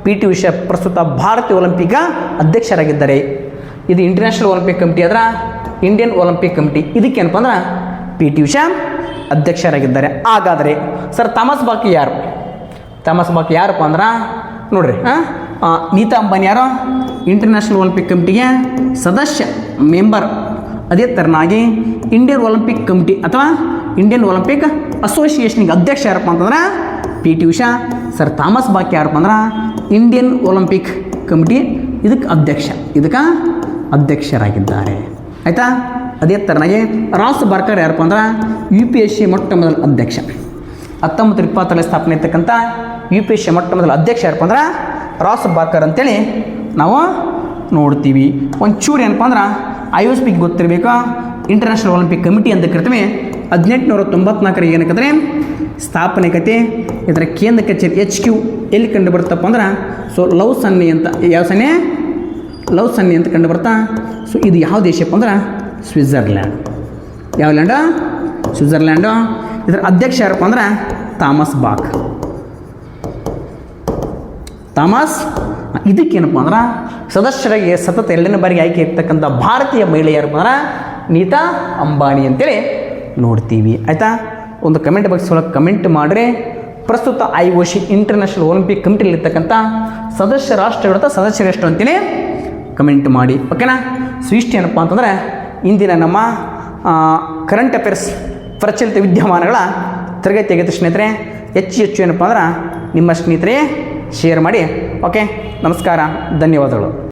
PT Usha ಪ್ರಸ್ತುತ ಭಾರತೀಯ ಒಲಿಂಪಿಕ್ ಅಧ್ಯಕ್ಷರಾಗಿದ್ದಾರೆ. ಇದು ಇಂಟರ್ನ್ಯಾಷನಲ್ ಒಲಿಂಪಿಕ್ ಕಮಿಟಿ. ಅದರ ಇಂಡಿಯನ್ ಒಲಿಂಪಿಕ್ ಕಮಿಟಿ ಇದಕ್ಕೇನಪ್ಪ ಅಂದ್ರೆ ಪಿ ಟಿ ಉಷಾ ಅಧ್ಯಕ್ಷರಾಗಿದ್ದಾರೆ. ಹಾಗಾದರೆ ಸರ್ ಥಾಮಸ್ ಬಾಕ್ ಯಾರು? ಥಾಮಸ್ ಬಾಕ್ ಯಾರಪ್ಪ ಅಂದ್ರೆ ನೋಡ್ರಿ, ನೀತಾ ಅಂಬಾನಿ ಯಾರು? ಇಂಟರ್ನ್ಯಾಷನಲ್ ಒಲಿಂಪಿಕ್ ಕಮಿಟಿಗೆ ಸದಸ್ಯ ಮೆಂಬರ್. ಅದೇ ಥರನಾಗಿ ಇಂಡಿಯನ್ ಒಲಿಂಪಿಕ್ ಕಮಿಟಿ ಅಥವಾ ಇಂಡಿಯನ್ ಒಲಿಂಪಿಕ್ ಅಸೋಸಿಯೇಷನ್ಗೆ ಅಧ್ಯಕ್ಷ ಯಾರಪ್ಪ ಅಂತಂದ್ರೆ P T Usha. Sir Thomas Bach ಯಾರಪ್ಪ ಅಂದ್ರೆ ಇಂಡಿಯನ್ ಒಲಿಂಪಿಕ್ ಕಮಿಟಿ ಇದಕ್ಕೆ ಅಧ್ಯಕ್ಷರಾಗಿದ್ದಾರೆ. ಆಯಿತಾ? ಅದೇ ಥರನಾಗಿ ರಾಸ್ ಬಾರ್ಕರ್ ಯಾರಪ್ಪ ಅಂದ್ರೆ UPSC ಮೊಟ್ಟ ಮೊದಲ ಅಧ್ಯಕ್ಷ. 1920ರಲ್ಲಿ ಸ್ಥಾಪನೆ ಇರ್ತಕ್ಕಂಥ UPSC ಮೊಟ್ಟ ಮೊದಲ ಅಧ್ಯಕ್ಷ ಯಾರಪ್ಪ ಅಂದ್ರೆ ರಾಸ್ ಬಾರ್ಕರ್ ಅಂತೇಳಿ ನಾವು ನೋಡ್ತೀವಿ. ಒಂಚೂರು ಏನಪ್ಪ ಅಂದ್ರೆ IOSP ಗೊತ್ತಿರಬೇಕು. ಇಂಟರ್ನ್ಯಾಷನಲ್ ಒಲಿಂಪಿಕ್ ಕಮಿಟಿ ಅಂತ ಕರಿತೀವಿ. 1894ರಲ್ಲಿ ಏನಕ್ಕಂದ್ರೆ ಸ್ಥಾಪನೆ ಕತೆ. ಇದರ ಕೇಂದ್ರ ಕಚೇರಿ HQ ಎಲ್ಲಿ ಕಂಡು ಬರುತ್ತಪ್ಪ ಅಂದ್ರೆ ಲವ್ ಸನ್ನಿ ಅಂತ. ಯಾವ ಸನ್ನಿ? ಲವ್ ಸನ್ನಿ ಅಂತ ಕಂಡು ಬರ್ತಾ. ಸೊ ಇದು ಯಾವ ದೇಶಪ್ಪ ಅಂದ್ರೆ ಸ್ವಿಟ್ಜರ್ಲ್ಯಾಂಡ್. ಯಾವ ಲ್ಯಾಂಡು? ಸ್ವಿಟ್ಜರ್ಲ್ಯಾಂಡು. ಇದರ ಅಧ್ಯಕ್ಷ ಯಾರಪ್ಪ ಅಂದ್ರೆ ಥಾಮಸ್ ಬಾಕ್. ಇದಕ್ಕೇನಪ್ಪ ಅಂದ್ರೆ ಸದಸ್ಯರಾಗಿ ಸತತ 2ನೇ ಬಾರಿಗೆ ಆಯ್ಕೆ ಇರ್ತಕ್ಕಂಥ ಭಾರತೀಯ ಮಹಿಳೆ ಯಾರಪ್ಪ ಅಂದ್ರೆ ನೀತಾ ಅಂಬಾನಿ ಅಂತೇಳಿ ನೋಡ್ತೀವಿ. ಆಯಿತಾ? ಒಂದು ಕಮೆಂಟ್ ಬಾಕ್ಸ್ ಒಳಗೆ ಕಮೆಂಟ್ ಮಾಡಿರಿ. ಪ್ರಸ್ತುತ IOC ಇಂಟರ್ನ್ಯಾಷನಲ್ ಒಲಿಂಪಿಕ್ ಕಮಿಟಿಯಲ್ಲಿರ್ತಕ್ಕಂಥ ಸದಸ್ಯ ರಾಷ್ಟ್ರಗಳ ಸದಸ್ಯರೆಷ್ಟು ಅಂತೇಳಿ ಕಮೆಂಟ್ ಮಾಡಿ. ಓಕೆನಾ? ಸೊ ಇಷ್ಟೇನಪ್ಪ ಅಂತಂದರೆ ಇಂದಿನ ನಮ್ಮ ಕರೆಂಟ್ ಅಫೇರ್ಸ್ ಪ್ರಚಲಿತ ವಿದ್ಯಮಾನಗಳ ತರಗತಿ ಆಗೈತೆ ಸ್ನೇಹಿತರೆ. ಹೆಚ್ಚು ಏನಪ್ಪ ಅಂದ್ರೆ ನಿಮ್ಮ ಸ್ನೇಹಿತರೆ ಶೇರ್ ಮಾಡಿ. ಓಕೆ, ನಮಸ್ಕಾರ, ಧನ್ಯವಾದಗಳು.